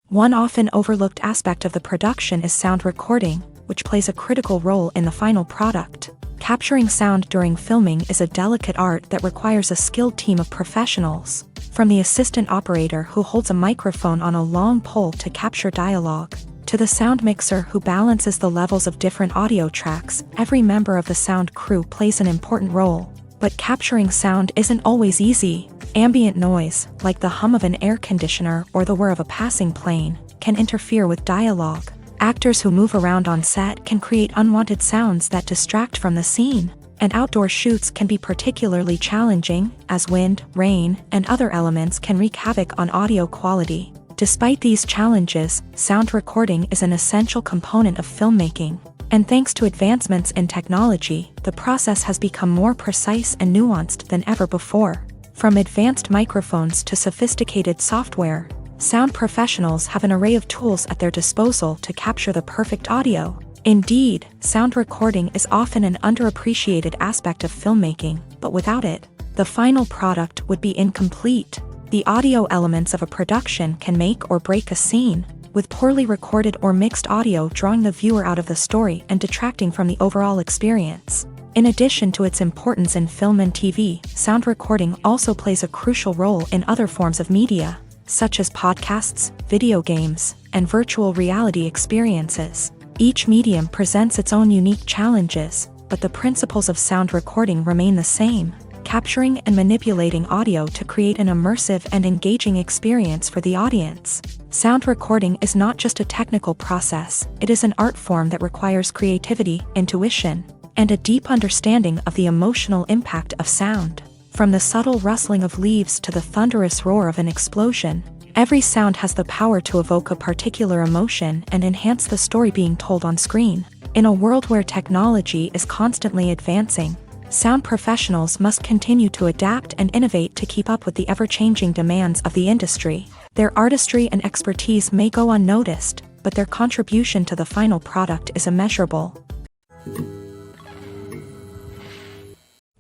One often overlooked aspect of the production is sound recording, which plays a critical role in the final product. Capturing sound during filming is a delicate art that requires a skilled team of professionals. From the assistant operator who holds a microphone on a long pole to capture dialogue, to the sound mixer who balances the levels of different audio tracks, every member of the sound crew plays an important role. But capturing sound isn't always easy. Ambient noise, like the hum of an air conditioner or the whir of a passing plane, can interfere with dialogue. Actors who move around on set can create unwanted sounds that distract from the scene. And outdoor shoots can be particularly challenging, as wind, rain, and other elements can wreak havoc on audio quality. Despite these challenges, sound recording is an essential component of filmmaking. And thanks to advancements in technology, the process has become more precise and nuanced than ever before. From advanced microphones to sophisticated software, sound professionals have an array of tools at their disposal to capture the perfect audio. Indeed, sound recording is often an underappreciated aspect of filmmaking, but without it, the final product would be incomplete. The audio elements of a production can make or break a scene, with poorly recorded or mixed audio drawing the viewer out of the story and detracting from the overall experience. In addition to its importance in film and TV, sound recording also plays a crucial role in other forms of media, such as podcasts, video games, and virtual reality experiences. Each medium presents its own unique challenges, but the principles of sound recording remain the same, capturing and manipulating audio to create an immersive and engaging experience for the audience. Sound recording is not just a technical process, it is an art form that requires creativity, intuition, and a deep understanding of the emotional impact of sound. From the subtle rustling of leaves to the thunderous roar of an explosion, every sound has the power to evoke a particular emotion and enhance the story being told on screen. In a world where technology is constantly advancing, sound professionals must continue to adapt and innovate to keep up with the ever-changing demands of the industry. Their artistry and expertise may go unnoticed, but their contribution to the final product is immeasurable.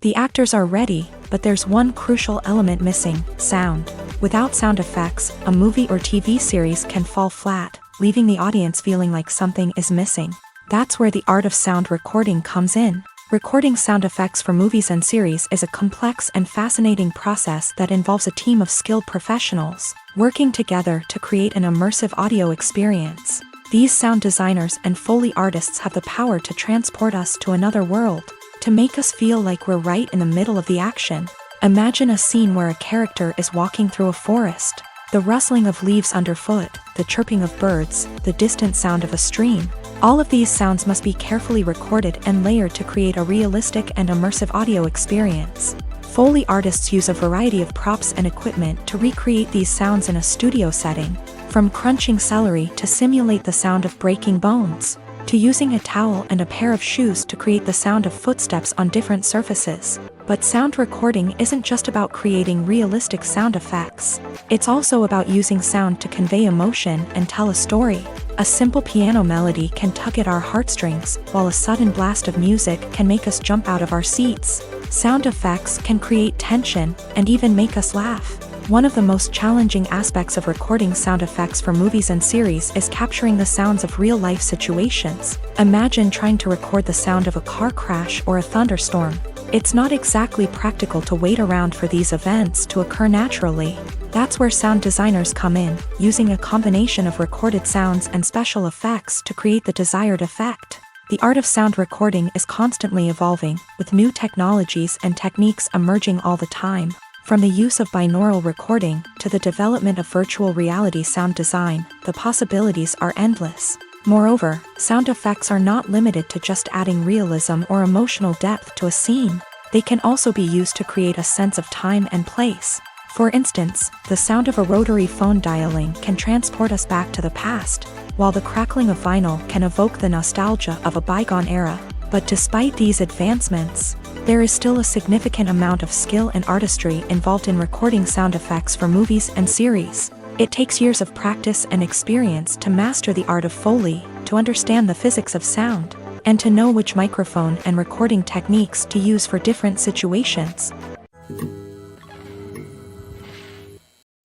The actors are ready, but there's one crucial element missing: sound. Without sound effects, a movie or TV series can fall flat, leaving the audience feeling like something is missing. That's where the art of sound recording comes in. Recording sound effects for movies and series is a complex and fascinating process that involves a team of skilled professionals working together to create an immersive audio experience. These sound designers and Foley artists have the power to transport us to another world, to make us feel like we're right in the middle of the action. Imagine a scene where a character is walking through a forest. The rustling of leaves underfoot, the chirping of birds, the distant sound of a stream. All of these sounds must be carefully recorded and layered to create a realistic and immersive audio experience. Foley artists use a variety of props and equipment to recreate these sounds in a studio setting, from crunching celery to simulate the sound of breaking bones, to using a towel and a pair of shoes to create the sound of footsteps on different surfaces. But sound recording isn't just about creating realistic sound effects. It's also about using sound to convey emotion and tell a story. A simple piano melody can tug at our heartstrings, while a sudden blast of music can make us jump out of our seats. Sound effects can create tension and even make us laugh. One of the most challenging aspects of recording sound effects for movies and series is capturing the sounds of real-life situations. Imagine trying to record the sound of a car crash or a thunderstorm. It's not exactly practical to wait around for these events to occur naturally. That's where sound designers come in, using a combination of recorded sounds and special effects to create the desired effect. The art of sound recording is constantly evolving, with new technologies and techniques emerging all the time. From the use of binaural recording to the development of virtual reality sound design, the possibilities are endless. Moreover, sound effects are not limited to just adding realism or emotional depth to a scene. They can also be used to create a sense of time and place. For instance, the sound of a rotary phone dialing can transport us back to the past, while the crackling of vinyl can evoke the nostalgia of a bygone era. But despite these advancements, there is still a significant amount of skill and artistry involved in recording sound effects for movies and series. It takes years of practice and experience to master the art of Foley, to understand the physics of sound, and to know which microphone and recording techniques to use for different situations.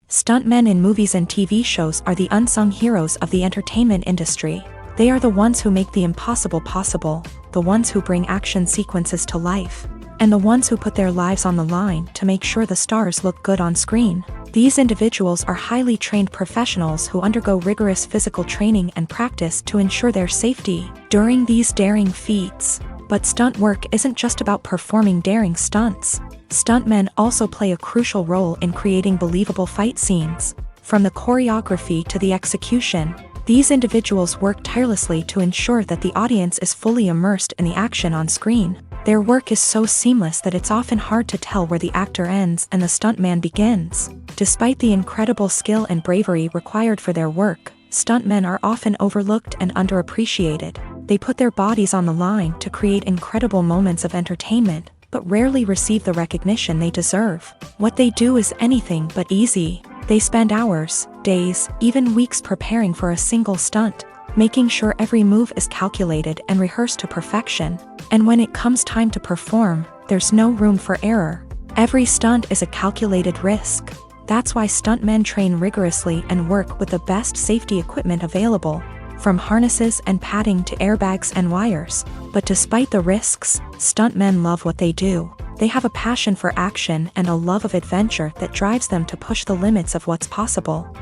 Stuntmen in movies and TV shows are the unsung heroes of the entertainment industry. They are the ones who make the impossible possible, the ones who bring action sequences to life, and the ones who put their lives on the line to make sure the stars look good on screen. These individuals are highly trained professionals who undergo rigorous physical training and practice to ensure their safety during these daring feats. But stunt work isn't just about performing daring stunts. Stuntmen also play a crucial role in creating believable fight scenes. From the choreography to the execution, these individuals work tirelessly to ensure that the audience is fully immersed in the action on screen. Their work is so seamless that it's often hard to tell where the actor ends and the stuntman begins. Despite the incredible skill and bravery required for their work, stuntmen are often overlooked and underappreciated. They put their bodies on the line to create incredible moments of entertainment, but rarely receive the recognition they deserve. What they do is anything but easy. They spend hours, days, even weeks preparing for a single stunt, making sure every move is calculated and rehearsed to perfection. And when it comes time to perform, there's no room for error. Every stunt is a calculated risk. That's why stuntmen train rigorously and work with the best safety equipment available, from harnesses and padding to airbags and wires. But despite the risks, stuntmen love what they do. They have a passion for action and a love of adventure that drives them to push the limits of what's possible.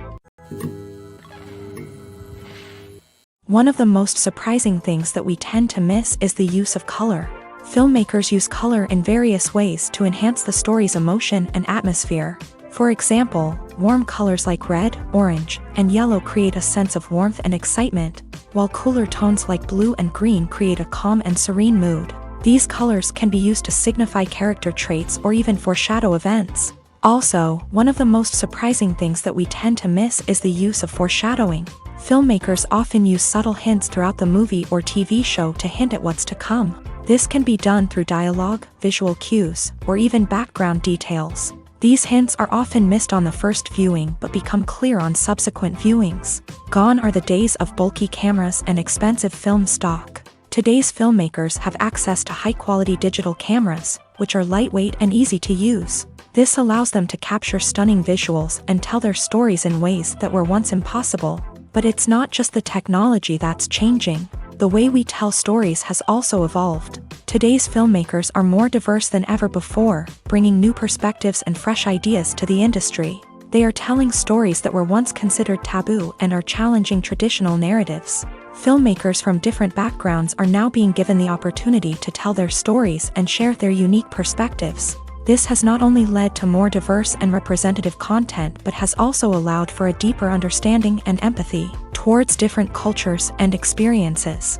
One of the most surprising things that we tend to miss is the use of color. Filmmakers use color in various ways to enhance the story's emotion and atmosphere. For example, warm colors like red, orange, and yellow create a sense of warmth and excitement, while cooler tones like blue and green create a calm and serene mood. These colors can be used to signify character traits or even foreshadow events. Also, one of the most surprising things that we tend to miss is the use of foreshadowing. Filmmakers often use subtle hints throughout the movie or TV show to hint at what's to come. This can be done through dialogue, visual cues, or even background details. These hints are often missed on the first viewing but become clear on subsequent viewings. Gone are the days of bulky cameras and expensive film stock. Today's filmmakers have access to high-quality digital cameras, which are lightweight and easy to use. This allows them to capture stunning visuals and tell their stories in ways that were once impossible. But it's not just the technology that's changing. The way we tell stories has also evolved. Today's filmmakers are more diverse than ever before, bringing new perspectives and fresh ideas to the industry. They are telling stories that were once considered taboo and are challenging traditional narratives. Filmmakers from different backgrounds are now being given the opportunity to tell their stories and share their unique perspectives. This has not only led to more diverse and representative content but has also allowed for a deeper understanding and empathy towards different cultures and experiences.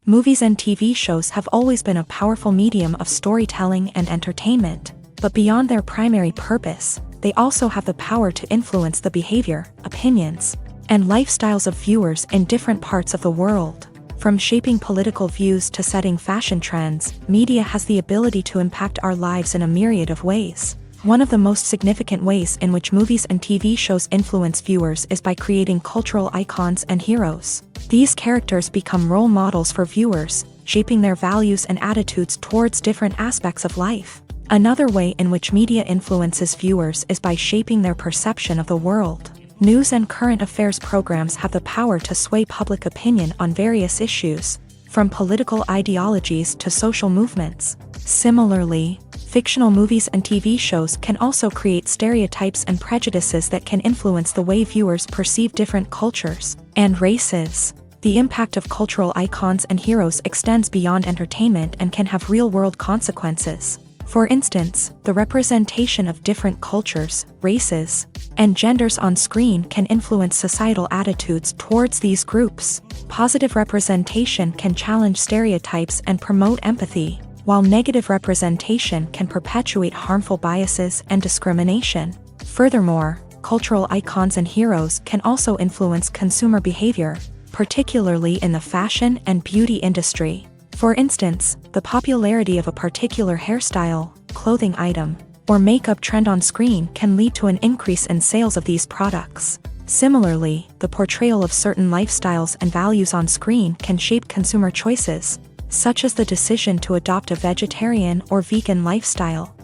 Movies and TV shows have always been a powerful medium of storytelling and entertainment, but beyond their primary purpose, they also have the power to influence the behavior, opinions, and lifestyles of viewers in different parts of the world. From shaping political views to setting fashion trends, media has the ability to impact our lives in a myriad of ways. One of the most significant ways in which movies and TV shows influence viewers is by creating cultural icons and heroes. These characters become role models for viewers, shaping their values and attitudes towards different aspects of life. Another way in which media influences viewers is by shaping their perception of the world. News and current affairs programs have the power to sway public opinion on various issues, from political ideologies to social movements. Similarly, fictional movies and TV shows can also create stereotypes and prejudices that can influence the way viewers perceive different cultures and races. The impact of cultural icons and heroes extends beyond entertainment and can have real-world consequences. For instance, the representation of different cultures, races, and genders on screen can influence societal attitudes towards these groups. Positive representation can challenge stereotypes and promote empathy, while negative representation can perpetuate harmful biases and discrimination. Furthermore, cultural icons and heroes can also influence consumer behavior, particularly in the fashion and beauty industry. For instance, the popularity of a particular hairstyle, clothing item, or makeup trend on screen can lead to an increase in sales of these products. Similarly, the portrayal of certain lifestyles and values on screen can shape consumer choices, such as the decision to adopt a vegetarian or vegan lifestyle.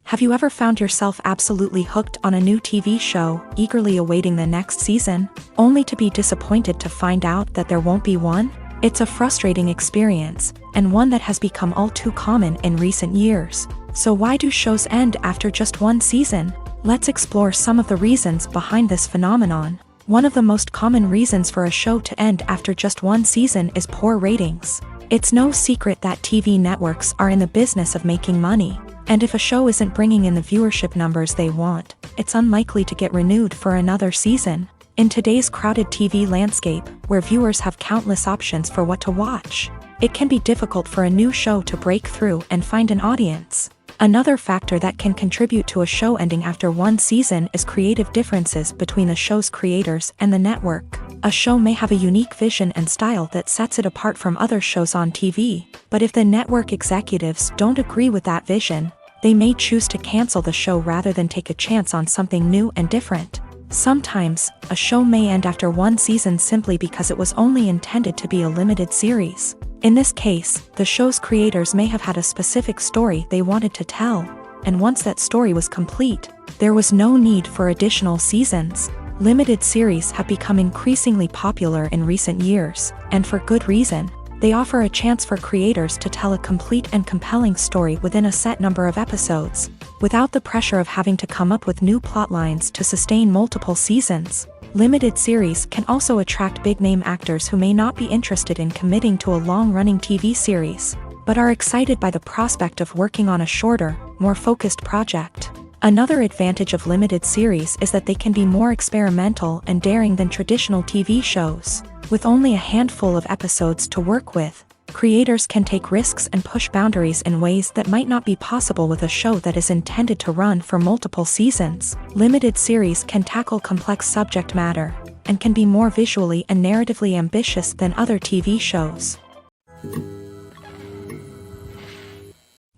Have you ever found yourself absolutely hooked on a new TV show, eagerly awaiting the next season, only to be disappointed to find out that there won't be one? It's a frustrating experience, and one that has become all too common in recent years. So why do shows end after just one season? Let's explore some of the reasons behind this phenomenon. One of the most common reasons for a show to end after just one season is poor ratings. It's no secret that TV networks are in the business of making money. And if a show isn't bringing in the viewership numbers they want, it's unlikely to get renewed for another season. In today's crowded TV landscape, where viewers have countless options for what to watch, it can be difficult for a new show to break through and find an audience. Another factor that can contribute to a show ending after one season is creative differences between the show's creators and the network. A show may have a unique vision and style that sets it apart from other shows on TV, but if the network executives don't agree with that vision, they may choose to cancel the show rather than take a chance on something new and different. Sometimes, a show may end after one season simply because it was only intended to be a limited series. In this case, the show's creators may have had a specific story they wanted to tell, and once that story was complete, there was no need for additional seasons. Limited series have become increasingly popular in recent years, and for good reason. They offer a chance for creators to tell a complete and compelling story within a set number of episodes, without the pressure of having to come up with new plotlines to sustain multiple seasons. Limited series can also attract big-name actors who may not be interested in committing to a long-running TV series, but are excited by the prospect of working on a shorter, more focused project. Another advantage of limited series is that they can be more experimental and daring than traditional TV shows. With only a handful of episodes to work with, creators can take risks and push boundaries in ways that might not be possible with a show that is intended to run for multiple seasons. Limited series can tackle complex subject matter, and can be more visually and narratively ambitious than other TV shows.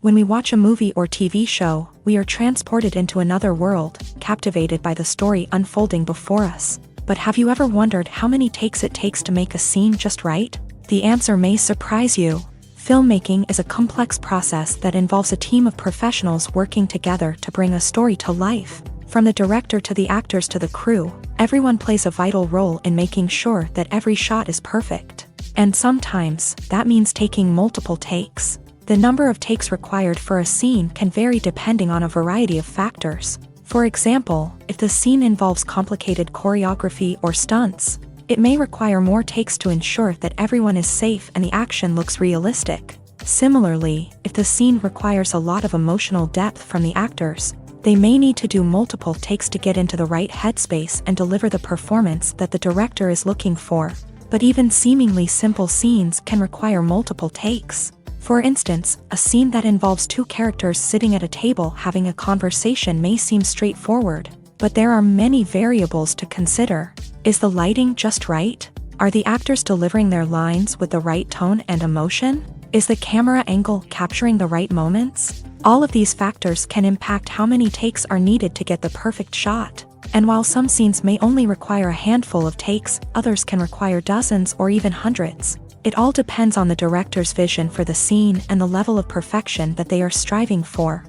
When we watch a movie or TV show, we are transported into another world, captivated by the story unfolding before us. But have you ever wondered how many takes it takes to make a scene just right? The answer may surprise you. Filmmaking is a complex process that involves a team of professionals working together to bring a story to life. From the director to the actors to the crew, everyone plays a vital role in making sure that every shot is perfect. And sometimes, that means taking multiple takes. The number of takes required for a scene can vary depending on a variety of factors. For example, if the scene involves complicated choreography or stunts, it may require more takes to ensure that everyone is safe and the action looks realistic. Similarly, if the scene requires a lot of emotional depth from the actors, they may need to do multiple takes to get into the right headspace and deliver the performance that the director is looking for. But even seemingly simple scenes can require multiple takes. For instance, a scene that involves two characters sitting at a table having a conversation may seem straightforward, but there are many variables to consider. Is the lighting just right? Are the actors delivering their lines with the right tone and emotion? Is the camera angle capturing the right moments? All of these factors can impact how many takes are needed to get the perfect shot. And while some scenes may only require a handful of takes, others can require dozens or even hundreds. It all depends on the director's vision for the scene and the level of perfection that they are striving for.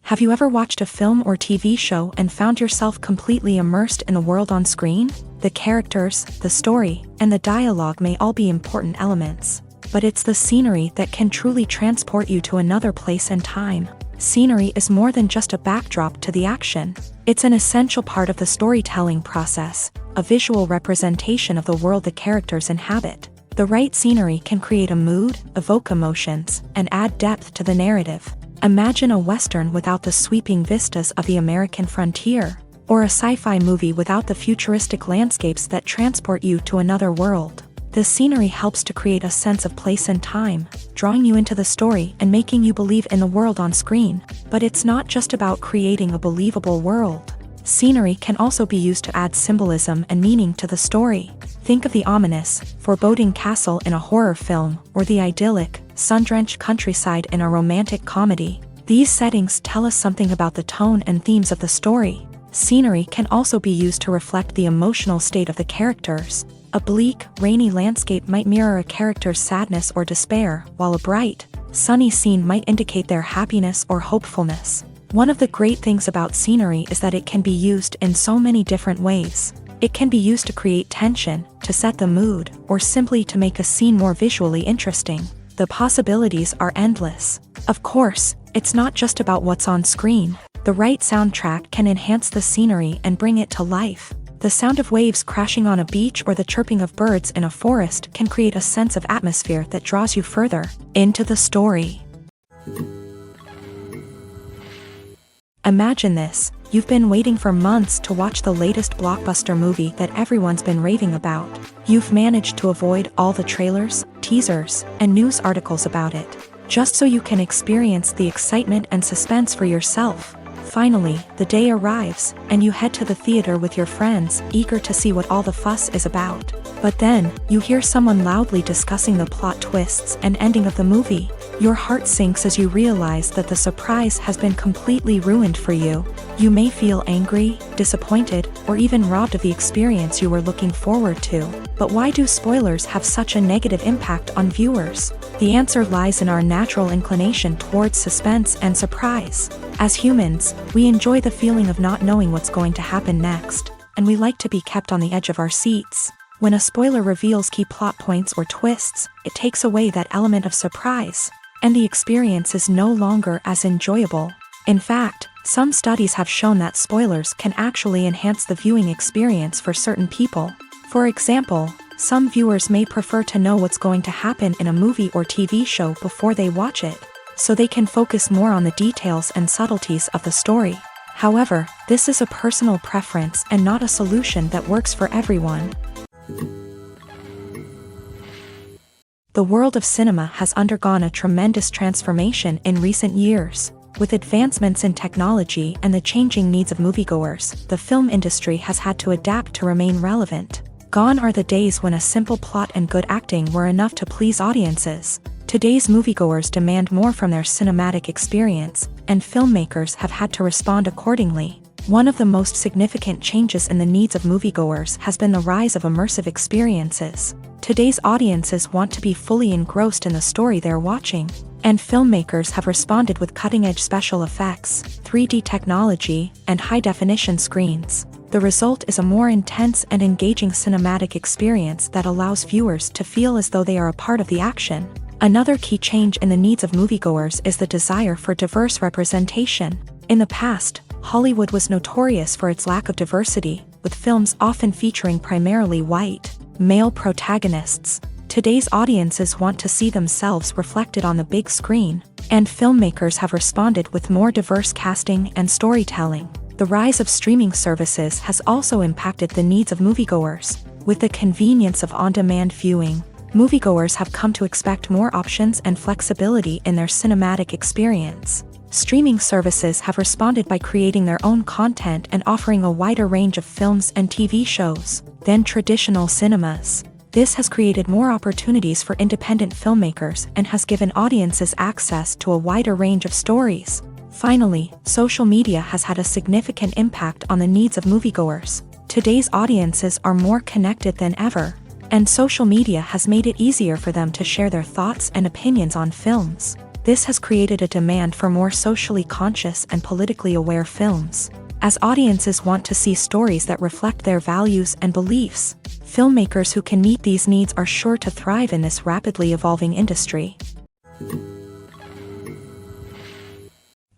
Have you ever watched a film or TV show and found yourself completely immersed in the world on screen? The characters, the story, and the dialogue may all be important elements, but it's the scenery that can truly transport you to another place and time. Scenery is more than just a backdrop to the action. It's an essential part of the storytelling process, a visual representation of the world the characters inhabit. The right scenery can create a mood, evoke emotions, and add depth to the narrative. Imagine a Western without the sweeping vistas of the American frontier, or a sci-fi movie without the futuristic landscapes that transport you to another world. The scenery helps to create a sense of place and time, drawing you into the story and making you believe in the world on screen. But it's not just about creating a believable world. Scenery can also be used to add symbolism and meaning to the story. Think of the ominous, foreboding castle in a horror film, or the idyllic, sun-drenched countryside in a romantic comedy. These settings tell us something about the tone and themes of the story. Scenery can also be used to reflect the emotional state of the characters. A bleak, rainy landscape might mirror a character's sadness or despair, while a bright, sunny scene might indicate their happiness or hopefulness. One of the great things about scenery is that it can be used in so many different ways. It can be used to create tension, to set the mood, or simply to make a scene more visually interesting. The possibilities are endless. Of course, it's not just about what's on screen. The right soundtrack can enhance the scenery and bring it to life. The sound of waves crashing on a beach or the chirping of birds in a forest can create a sense of atmosphere that draws you further into the story. Imagine this. You've been waiting for months to watch the latest blockbuster movie that everyone's been raving about. You've managed to avoid all the trailers, teasers, and news articles about it, just so you can experience the excitement and suspense for yourself. Finally, the day arrives, and you head to the theater with your friends, eager to see what all the fuss is about. But then, you hear someone loudly discussing the plot twists and ending of the movie. Your heart sinks as you realize that the surprise has been completely ruined for you. You may feel angry, disappointed, or even robbed of the experience you were looking forward to. But why do spoilers have such a negative impact on viewers? The answer lies in our natural inclination towards suspense and surprise. As humans, we enjoy the feeling of not knowing what's going to happen next, and we like to be kept on the edge of our seats. When a spoiler reveals key plot points or twists, it takes away that element of surprise, and the experience is no longer as enjoyable. In fact, some studies have shown that spoilers can actually enhance the viewing experience for certain people. For example, some viewers may prefer to know what's going to happen in a movie or TV show before they watch it, so they can focus more on the details and subtleties of the story. However, this is a personal preference and not a solution that works for everyone. The world of cinema has undergone a tremendous transformation in recent years. With advancements in technology and the changing needs of moviegoers, the film industry has had to adapt to remain relevant. Gone are the days when a simple plot and good acting were enough to please audiences. Today's moviegoers demand more from their cinematic experience, and filmmakers have had to respond accordingly. One of the most significant changes in the needs of moviegoers has been the rise of immersive experiences. Today's audiences want to be fully engrossed in the story they're watching, and filmmakers have responded with cutting-edge special effects, 3D technology, and high-definition screens. The result is a more intense and engaging cinematic experience that allows viewers to feel as though they are a part of the action. Another key change in the needs of moviegoers is the desire for diverse representation. In the past, Hollywood was notorious for its lack of diversity, with films often featuring primarily white, male protagonists. Today's audiences want to see themselves reflected on the big screen, and filmmakers have responded with more diverse casting and storytelling. The rise of streaming services has also impacted the needs of moviegoers. With the convenience of on-demand viewing, moviegoers have come to expect more options and flexibility in their cinematic experience. Streaming services have responded by creating their own content and offering a wider range of films and TV shows than traditional cinemas. This has created more opportunities for independent filmmakers and has given audiences access to a wider range of stories. Finally, social media has had a significant impact on the needs of moviegoers. Today's audiences are more connected than ever, and social media has made it easier for them to share their thoughts and opinions on films. This has created a demand for more socially conscious and politically aware films. As audiences want to see stories that reflect their values and beliefs, filmmakers who can meet these needs are sure to thrive in this rapidly evolving industry.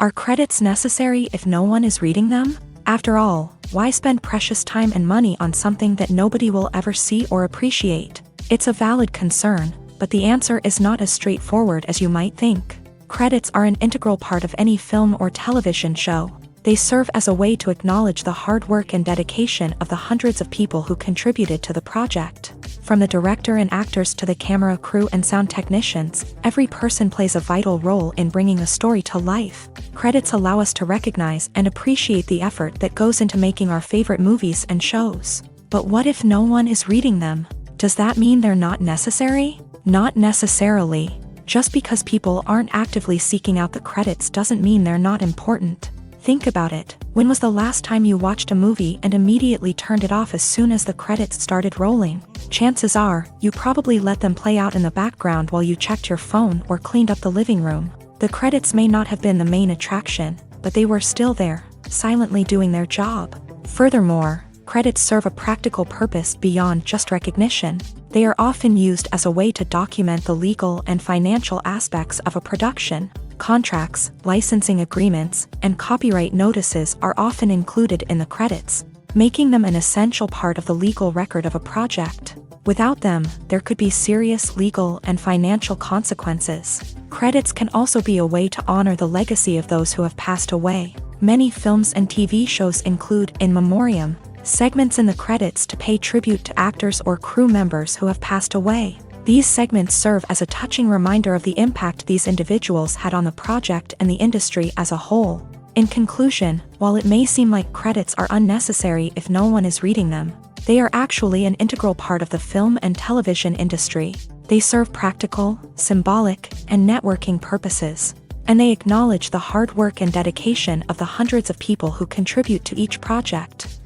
Are credits necessary if no one is reading them? After all, why spend precious time and money on something that nobody will ever see or appreciate? It's a valid concern, but the answer is not as straightforward as you might think. Credits are an integral part of any film or television show. They serve as a way to acknowledge the hard work and dedication of the hundreds of people who contributed to the project. From the director and actors to the camera crew and sound technicians, every person plays a vital role in bringing a story to life. Credits allow us to recognize and appreciate the effort that goes into making our favorite movies and shows. But what if no one is reading them? Does that mean they're not necessary? Not necessarily. Just because people aren't actively seeking out the credits doesn't mean they're not important. Think about it. When was the last time you watched a movie and immediately turned it off as soon as the credits started rolling? Chances are, you probably let them play out in the background while you checked your phone or cleaned up the living room. The credits may not have been the main attraction, but they were still there, silently doing their job. Furthermore, credits serve a practical purpose beyond just recognition. They are often used as a way to document the legal and financial aspects of a production. Contracts, licensing agreements, and copyright notices are often included in the credits, making them an essential part of the legal record of a project. Without them, there could be serious legal and financial consequences. Credits can also be a way to honor the legacy of those who have passed away. Many films and TV shows include in memoriam segments in the credits to pay tribute to actors or crew members who have passed away. These segments serve as a touching reminder of the impact these individuals had on the project and the industry as a whole. In conclusion, while it may seem like credits are unnecessary if no one is reading them, they are actually an integral part of the film and television industry. They serve practical, symbolic, and networking purposes, and they acknowledge the hard work and dedication of the hundreds of people who contribute to each project.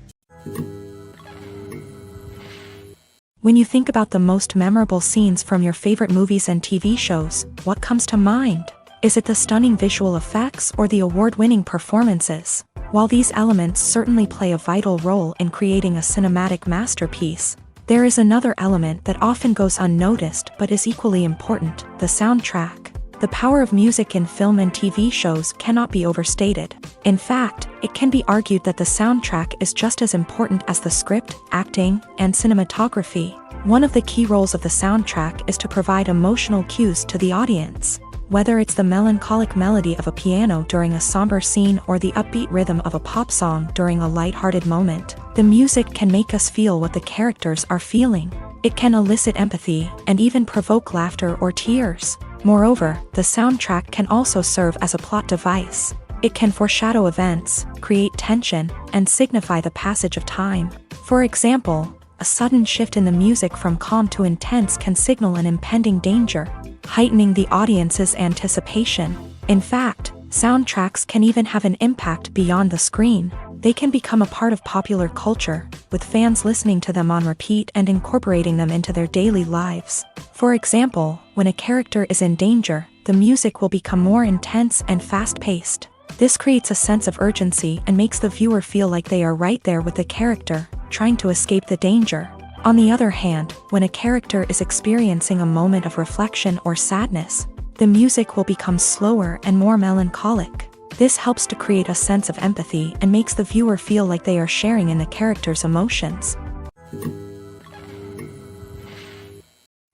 When you think about the most memorable scenes from your favorite movies and TV shows, what comes to mind? Is it the stunning visual effects or the award-winning performances? While these elements certainly play a vital role in creating a cinematic masterpiece, there is another element that often goes unnoticed but is equally important: the soundtrack. The power of music in film and TV shows cannot be overstated. In fact, it can be argued that the soundtrack is just as important as the script, acting, and cinematography. One of the key roles of the soundtrack is to provide emotional cues to the audience. Whether it's the melancholic melody of a piano during a somber scene or the upbeat rhythm of a pop song during a light-hearted moment, the music can make us feel what the characters are feeling. It can elicit empathy and even provoke laughter or tears. Moreover, the soundtrack can also serve as a plot device. It can foreshadow events, create tension, and signify the passage of time. For example, a sudden shift in the music from calm to intense can signal an impending danger, heightening the audience's anticipation. In fact, soundtracks can even have an impact beyond the screen. They can become a part of popular culture, with fans listening to them on repeat and incorporating them into their daily lives. For example, when a character is in danger, the music will become more intense and fast-paced. This creates a sense of urgency and makes the viewer feel like they are right there with the character, trying to escape the danger. On the other hand, when a character is experiencing a moment of reflection or sadness, the music will become slower and more melancholic. This helps to create a sense of empathy and makes the viewer feel like they are sharing in the character's emotions.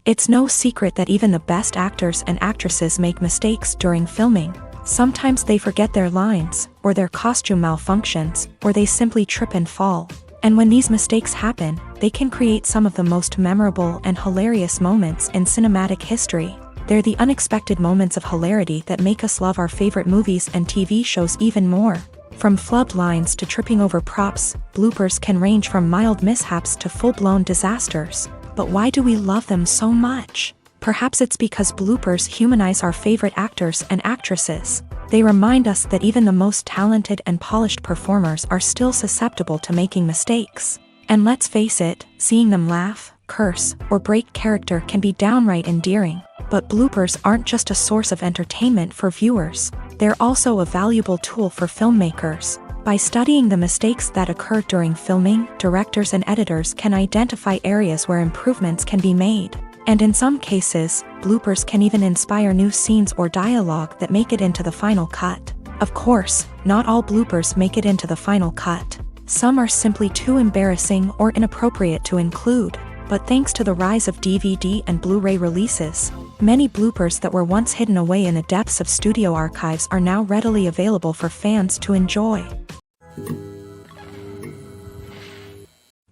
It's no secret that even the best actors and actresses make mistakes during filming. Sometimes they forget their lines, or their costume malfunctions, or they simply trip and fall. And when these mistakes happen, they can create some of the most memorable and hilarious moments in cinematic history. They're the unexpected moments of hilarity that make us love our favorite movies and TV shows even more. From flubbed lines to tripping over props, bloopers can range from mild mishaps to full-blown disasters. But why do we love them so much? Perhaps it's because bloopers humanize our favorite actors and actresses. They remind us that even the most talented and polished performers are still susceptible to making mistakes. And let's face it, seeing them laugh, curse, or break character can be downright endearing. But bloopers aren't just a source of entertainment for viewers. They're also a valuable tool for filmmakers. By studying the mistakes that occur during filming, directors and editors can identify areas where improvements can be made. And in some cases, bloopers can even inspire new scenes or dialogue that make it into the final cut. Of course, not all bloopers make it into the final cut. Some are simply too embarrassing or inappropriate to include. But thanks to the rise of DVD and Blu-ray releases, many bloopers that were once hidden away in the depths of studio archives are now readily available for fans to enjoy.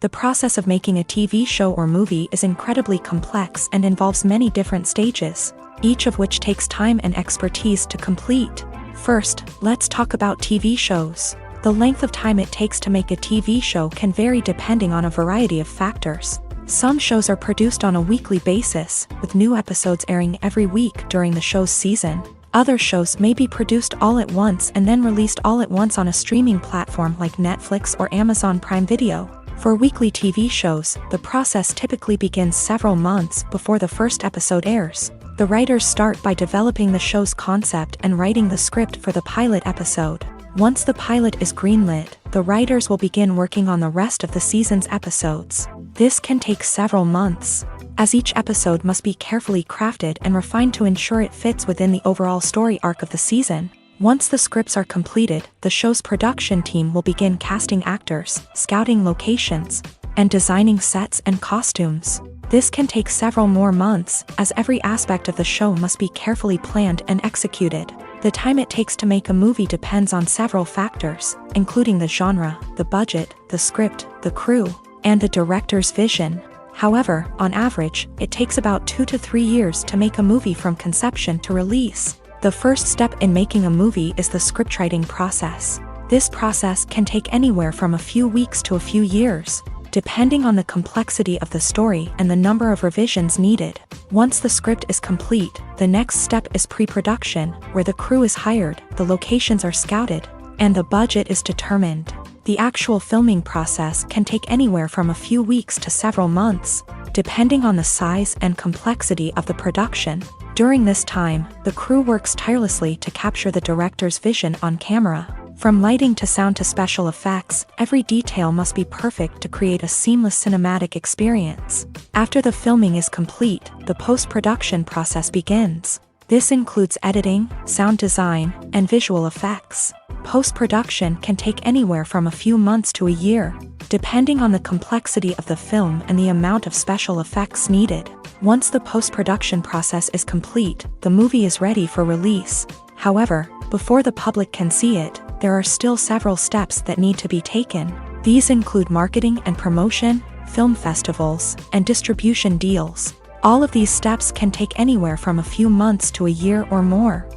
The process of making a TV show or movie is incredibly complex and involves many different stages, each of which takes time and expertise to complete. First, let's talk about TV shows. The length of time it takes to make a TV show can vary depending on a variety of factors. Some shows are produced on a weekly basis, with new episodes airing every week during the show's season. Other shows may be produced all at once and then released all at once on a streaming platform like Netflix or Amazon Prime Video. For weekly TV shows, the process typically begins several months before the first episode airs. The writers start by developing the show's concept and writing the script for the pilot episode. Once the pilot is greenlit, the writers will begin working on the rest of the season's episodes. This can take several months, as each episode must be carefully crafted and refined to ensure it fits within the overall story arc of the season. Once the scripts are completed, the show's production team will begin casting actors, scouting locations, and designing sets and costumes. This can take several more months, as every aspect of the show must be carefully planned and executed. The time it takes to make a movie depends on several factors, including the genre, the budget, the script, the crew, and the director's vision. However, on average, it takes about 2 to 3 years to make a movie from conception to release. The first step in making a movie is the scriptwriting process. This process can take anywhere from a few weeks to a few years. depending on the complexity of the story and the number of revisions needed. Once the script is complete, the next step is pre-production, where the crew is hired, the locations are scouted, and the budget is determined. The actual filming process can take anywhere from a few weeks to several months, depending on the size and complexity of the production. During this time, the crew works tirelessly to capture the director's vision on camera. From lighting to sound to special effects, every detail must be perfect to create a seamless cinematic experience. After the filming is complete, the post-production process begins. This includes editing, sound design, and visual effects. Post-production can take anywhere from a few months to a year, depending on the complexity of the film and the amount of special effects needed. Once the post-production process is complete, the movie is ready for release. However, before the public can see it, there are still several steps that need to be taken. These include marketing and promotion, film festivals, and distribution deals. All of these steps can take anywhere from a few months to a year or more.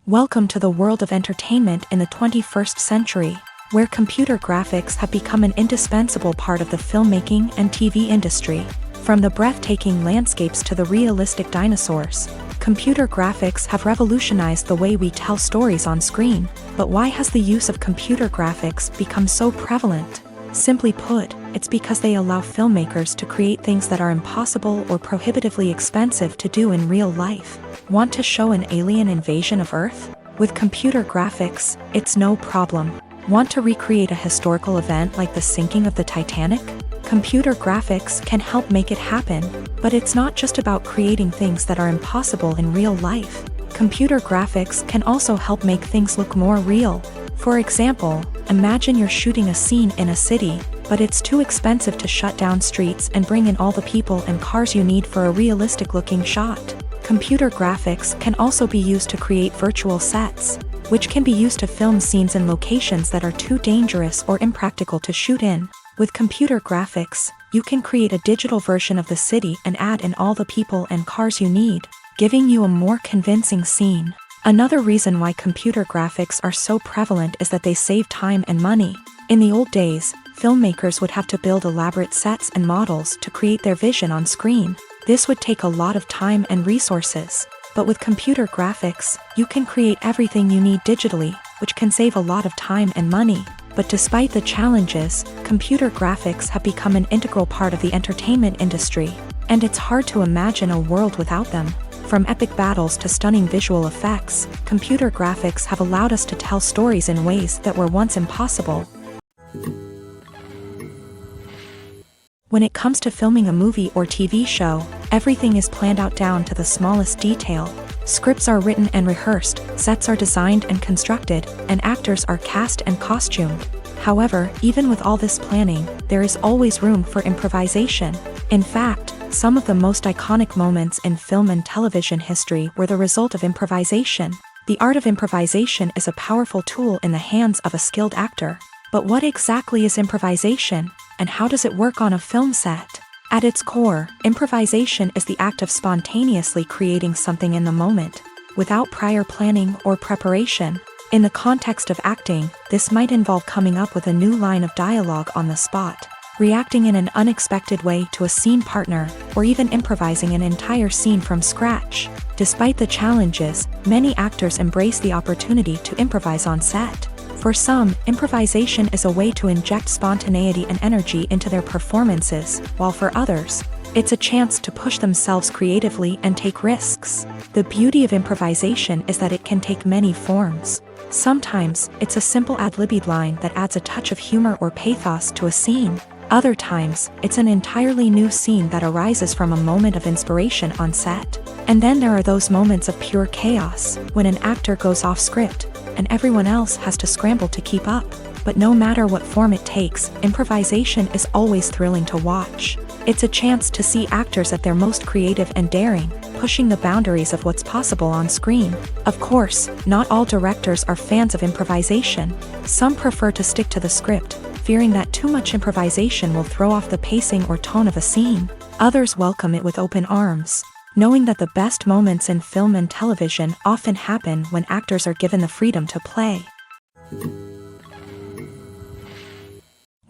Welcome to the world of entertainment in the 21st century, where computer graphics have become an indispensable part of the filmmaking and TV industry. From the breathtaking landscapes to the realistic dinosaurs, computer graphics have revolutionized the way we tell stories on screen. But why has the use of computer graphics become so prevalent? Simply put, it's because they allow filmmakers to create things that are impossible or prohibitively expensive to do in real life. Want to show an alien invasion of Earth? With computer graphics, it's no problem. Want to recreate a historical event like the sinking of the Titanic? Computer graphics can help make it happen, but it's not just about creating things that are impossible in real life. Computer graphics can also help make things look more real. For example, imagine you're shooting a scene in a city, but it's too expensive to shut down streets and bring in all the people and cars you need for a realistic-looking shot. Computer graphics can also be used to create virtual sets, which can be used to film scenes in locations that are too dangerous or impractical to shoot in. With computer graphics, you can create a digital version of the city and add in all the people and cars you need, giving you a more convincing scene. Another reason why computer graphics are so prevalent is that they save time and money. In the old days, filmmakers would have to build elaborate sets and models to create their vision on screen. This would take a lot of time and resources. But with computer graphics, you can create everything you need digitally, which can save a lot of time and money. But despite the challenges, computer graphics have become an integral part of the entertainment industry, and it's hard to imagine a world without them. From epic battles to stunning visual effects, computer graphics have allowed us to tell stories in ways that were once impossible. When it comes to filming a movie or TV show, everything is planned out down to the smallest detail. Scripts are written and rehearsed, sets are designed and constructed, and actors are cast and costumed. However, even with all this planning, there is always room for improvisation. In fact, some of the most iconic moments in film and television history were the result of improvisation. The art of improvisation is a powerful tool in the hands of a skilled actor. But what exactly is improvisation, and how does it work on a film set? At its core, improvisation is the act of spontaneously creating something in the moment, without prior planning or preparation. In the context of acting, this might involve coming up with a new line of dialogue on the spot, reacting in an unexpected way to a scene partner, or even improvising an entire scene from scratch. Despite the challenges, many actors embrace the opportunity to improvise on set. For some, improvisation is a way to inject spontaneity and energy into their performances, while for others, it's a chance to push themselves creatively and take risks. The beauty of improvisation is that it can take many forms. Sometimes, it's a simple ad-libbed line that adds a touch of humor or pathos to a scene. Other times, it's an entirely new scene that arises from a moment of inspiration on set. And then there are those moments of pure chaos, when an actor goes off script, and everyone else has to scramble to keep up. But no matter what form it takes, improvisation is always thrilling to watch. It's a chance to see actors at their most creative and daring, pushing the boundaries of what's possible on screen. Of course, not all directors are fans of improvisation. Some prefer to stick to the script, fearing that too much improvisation will throw off the pacing or tone of a scene. Others welcome it with open arms, knowing that the best moments in film and television often happen when actors are given the freedom to play.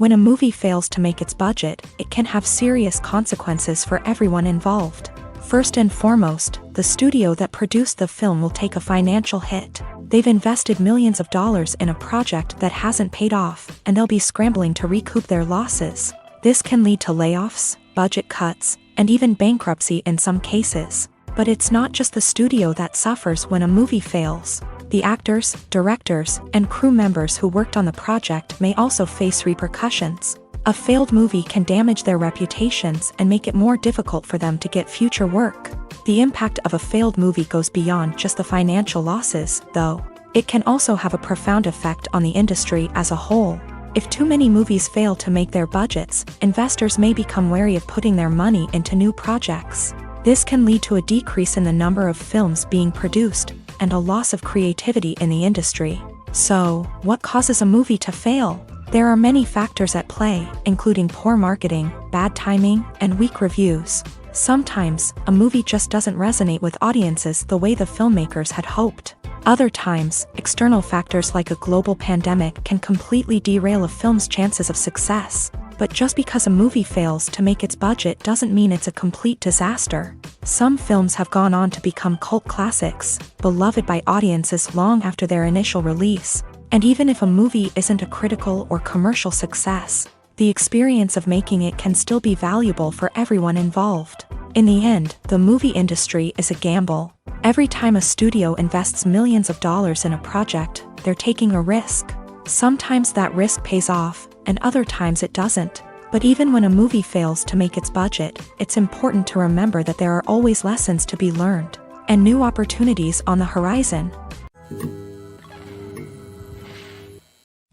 When a movie fails to make its budget, it can have serious consequences for everyone involved. First and foremost, the studio that produced the film will take a financial hit. They've invested millions of dollars in a project that hasn't paid off, and they'll be scrambling to recoup their losses. This can lead to layoffs, budget cuts, and even bankruptcy in some cases. But it's not just the studio that suffers when a movie fails. The actors, directors, and crew members who worked on the project may also face repercussions. A failed movie can damage their reputations and make it more difficult for them to get future work. The impact of a failed movie goes beyond just the financial losses, though. It can also have a profound effect on the industry as a whole. If too many movies fail to make their budgets, investors may become wary of putting their money into new projects. This can lead to a decrease in the number of films being produced, and a loss of creativity in the industry. So, what causes a movie to fail? There are many factors at play, including poor marketing, bad timing, and weak reviews. Sometimes, a movie just doesn't resonate with audiences the way the filmmakers had hoped. Other times, external factors like a global pandemic can completely derail a film's chances of success. But just because a movie fails to make its budget doesn't mean it's a complete disaster. Some films have gone on to become cult classics, beloved by audiences long after their initial release. And even if a movie isn't a critical or commercial success, the experience of making it can still be valuable for everyone involved. In the end, the movie industry is a gamble. Every time a studio invests millions of dollars in a project, they're taking a risk. Sometimes that risk pays off, and other times it doesn't. But even when a movie fails to make its budget, it's important to remember that there are always lessons to be learned, and new opportunities on the horizon.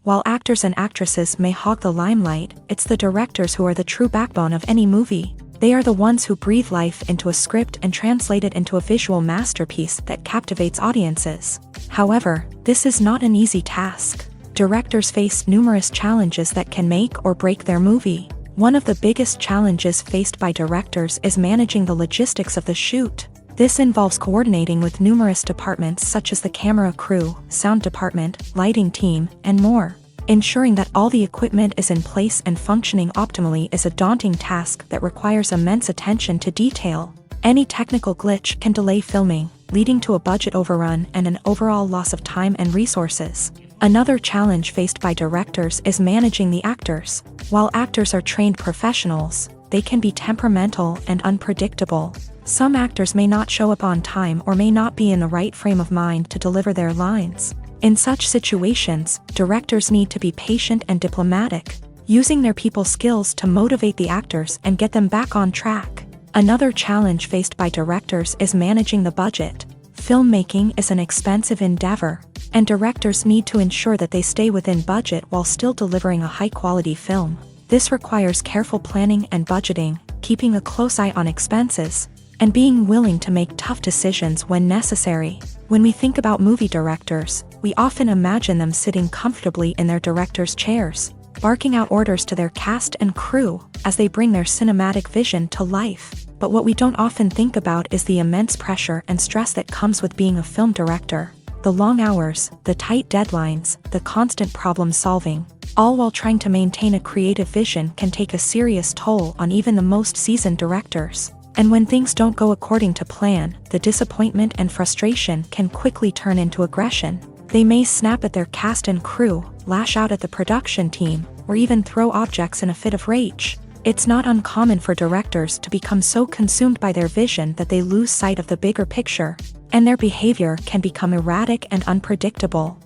While actors and actresses may hog the limelight, it's the directors who are the true backbone of any movie. They are the ones who breathe life into a script and translate it into a visual masterpiece that captivates audiences. However, this is not an easy task. Directors face numerous challenges that can make or break their movie. One of the biggest challenges faced by directors is managing the logistics of the shoot. This involves coordinating with numerous departments such as the camera crew, sound department, lighting team, and more. Ensuring that all the equipment is in place and functioning optimally is a daunting task that requires immense attention to detail. Any technical glitch can delay filming, leading to a budget overrun and an overall loss of time and resources. Another challenge faced by directors is managing the actors. While actors are trained professionals, they can be temperamental and unpredictable. Some actors may not show up on time or may not be in the right frame of mind to deliver their lines. In such situations, directors need to be patient and diplomatic, using their people skills to motivate the actors and get them back on track. Another challenge faced by directors is managing the budget. Filmmaking is an expensive endeavor, and directors need to ensure that they stay within budget while still delivering a high-quality film. This requires careful planning and budgeting, keeping a close eye on expenses, and being willing to make tough decisions when necessary. When we think about movie directors, we often imagine them sitting comfortably in their director's chairs, barking out orders to their cast and crew as they bring their cinematic vision to life. But what we don't often think about is the immense pressure and stress that comes with being a film director. The long hours, the tight deadlines, the constant problem solving, all while trying to maintain a creative vision can take a serious toll on even the most seasoned directors. And when things don't go according to plan, the disappointment and frustration can quickly turn into aggression. They may snap at their cast and crew, lash out at the production team, or even throw objects in a fit of rage. It's not uncommon for directors to become so consumed by their vision that they lose sight of the bigger picture, and their behavior can become erratic and unpredictable.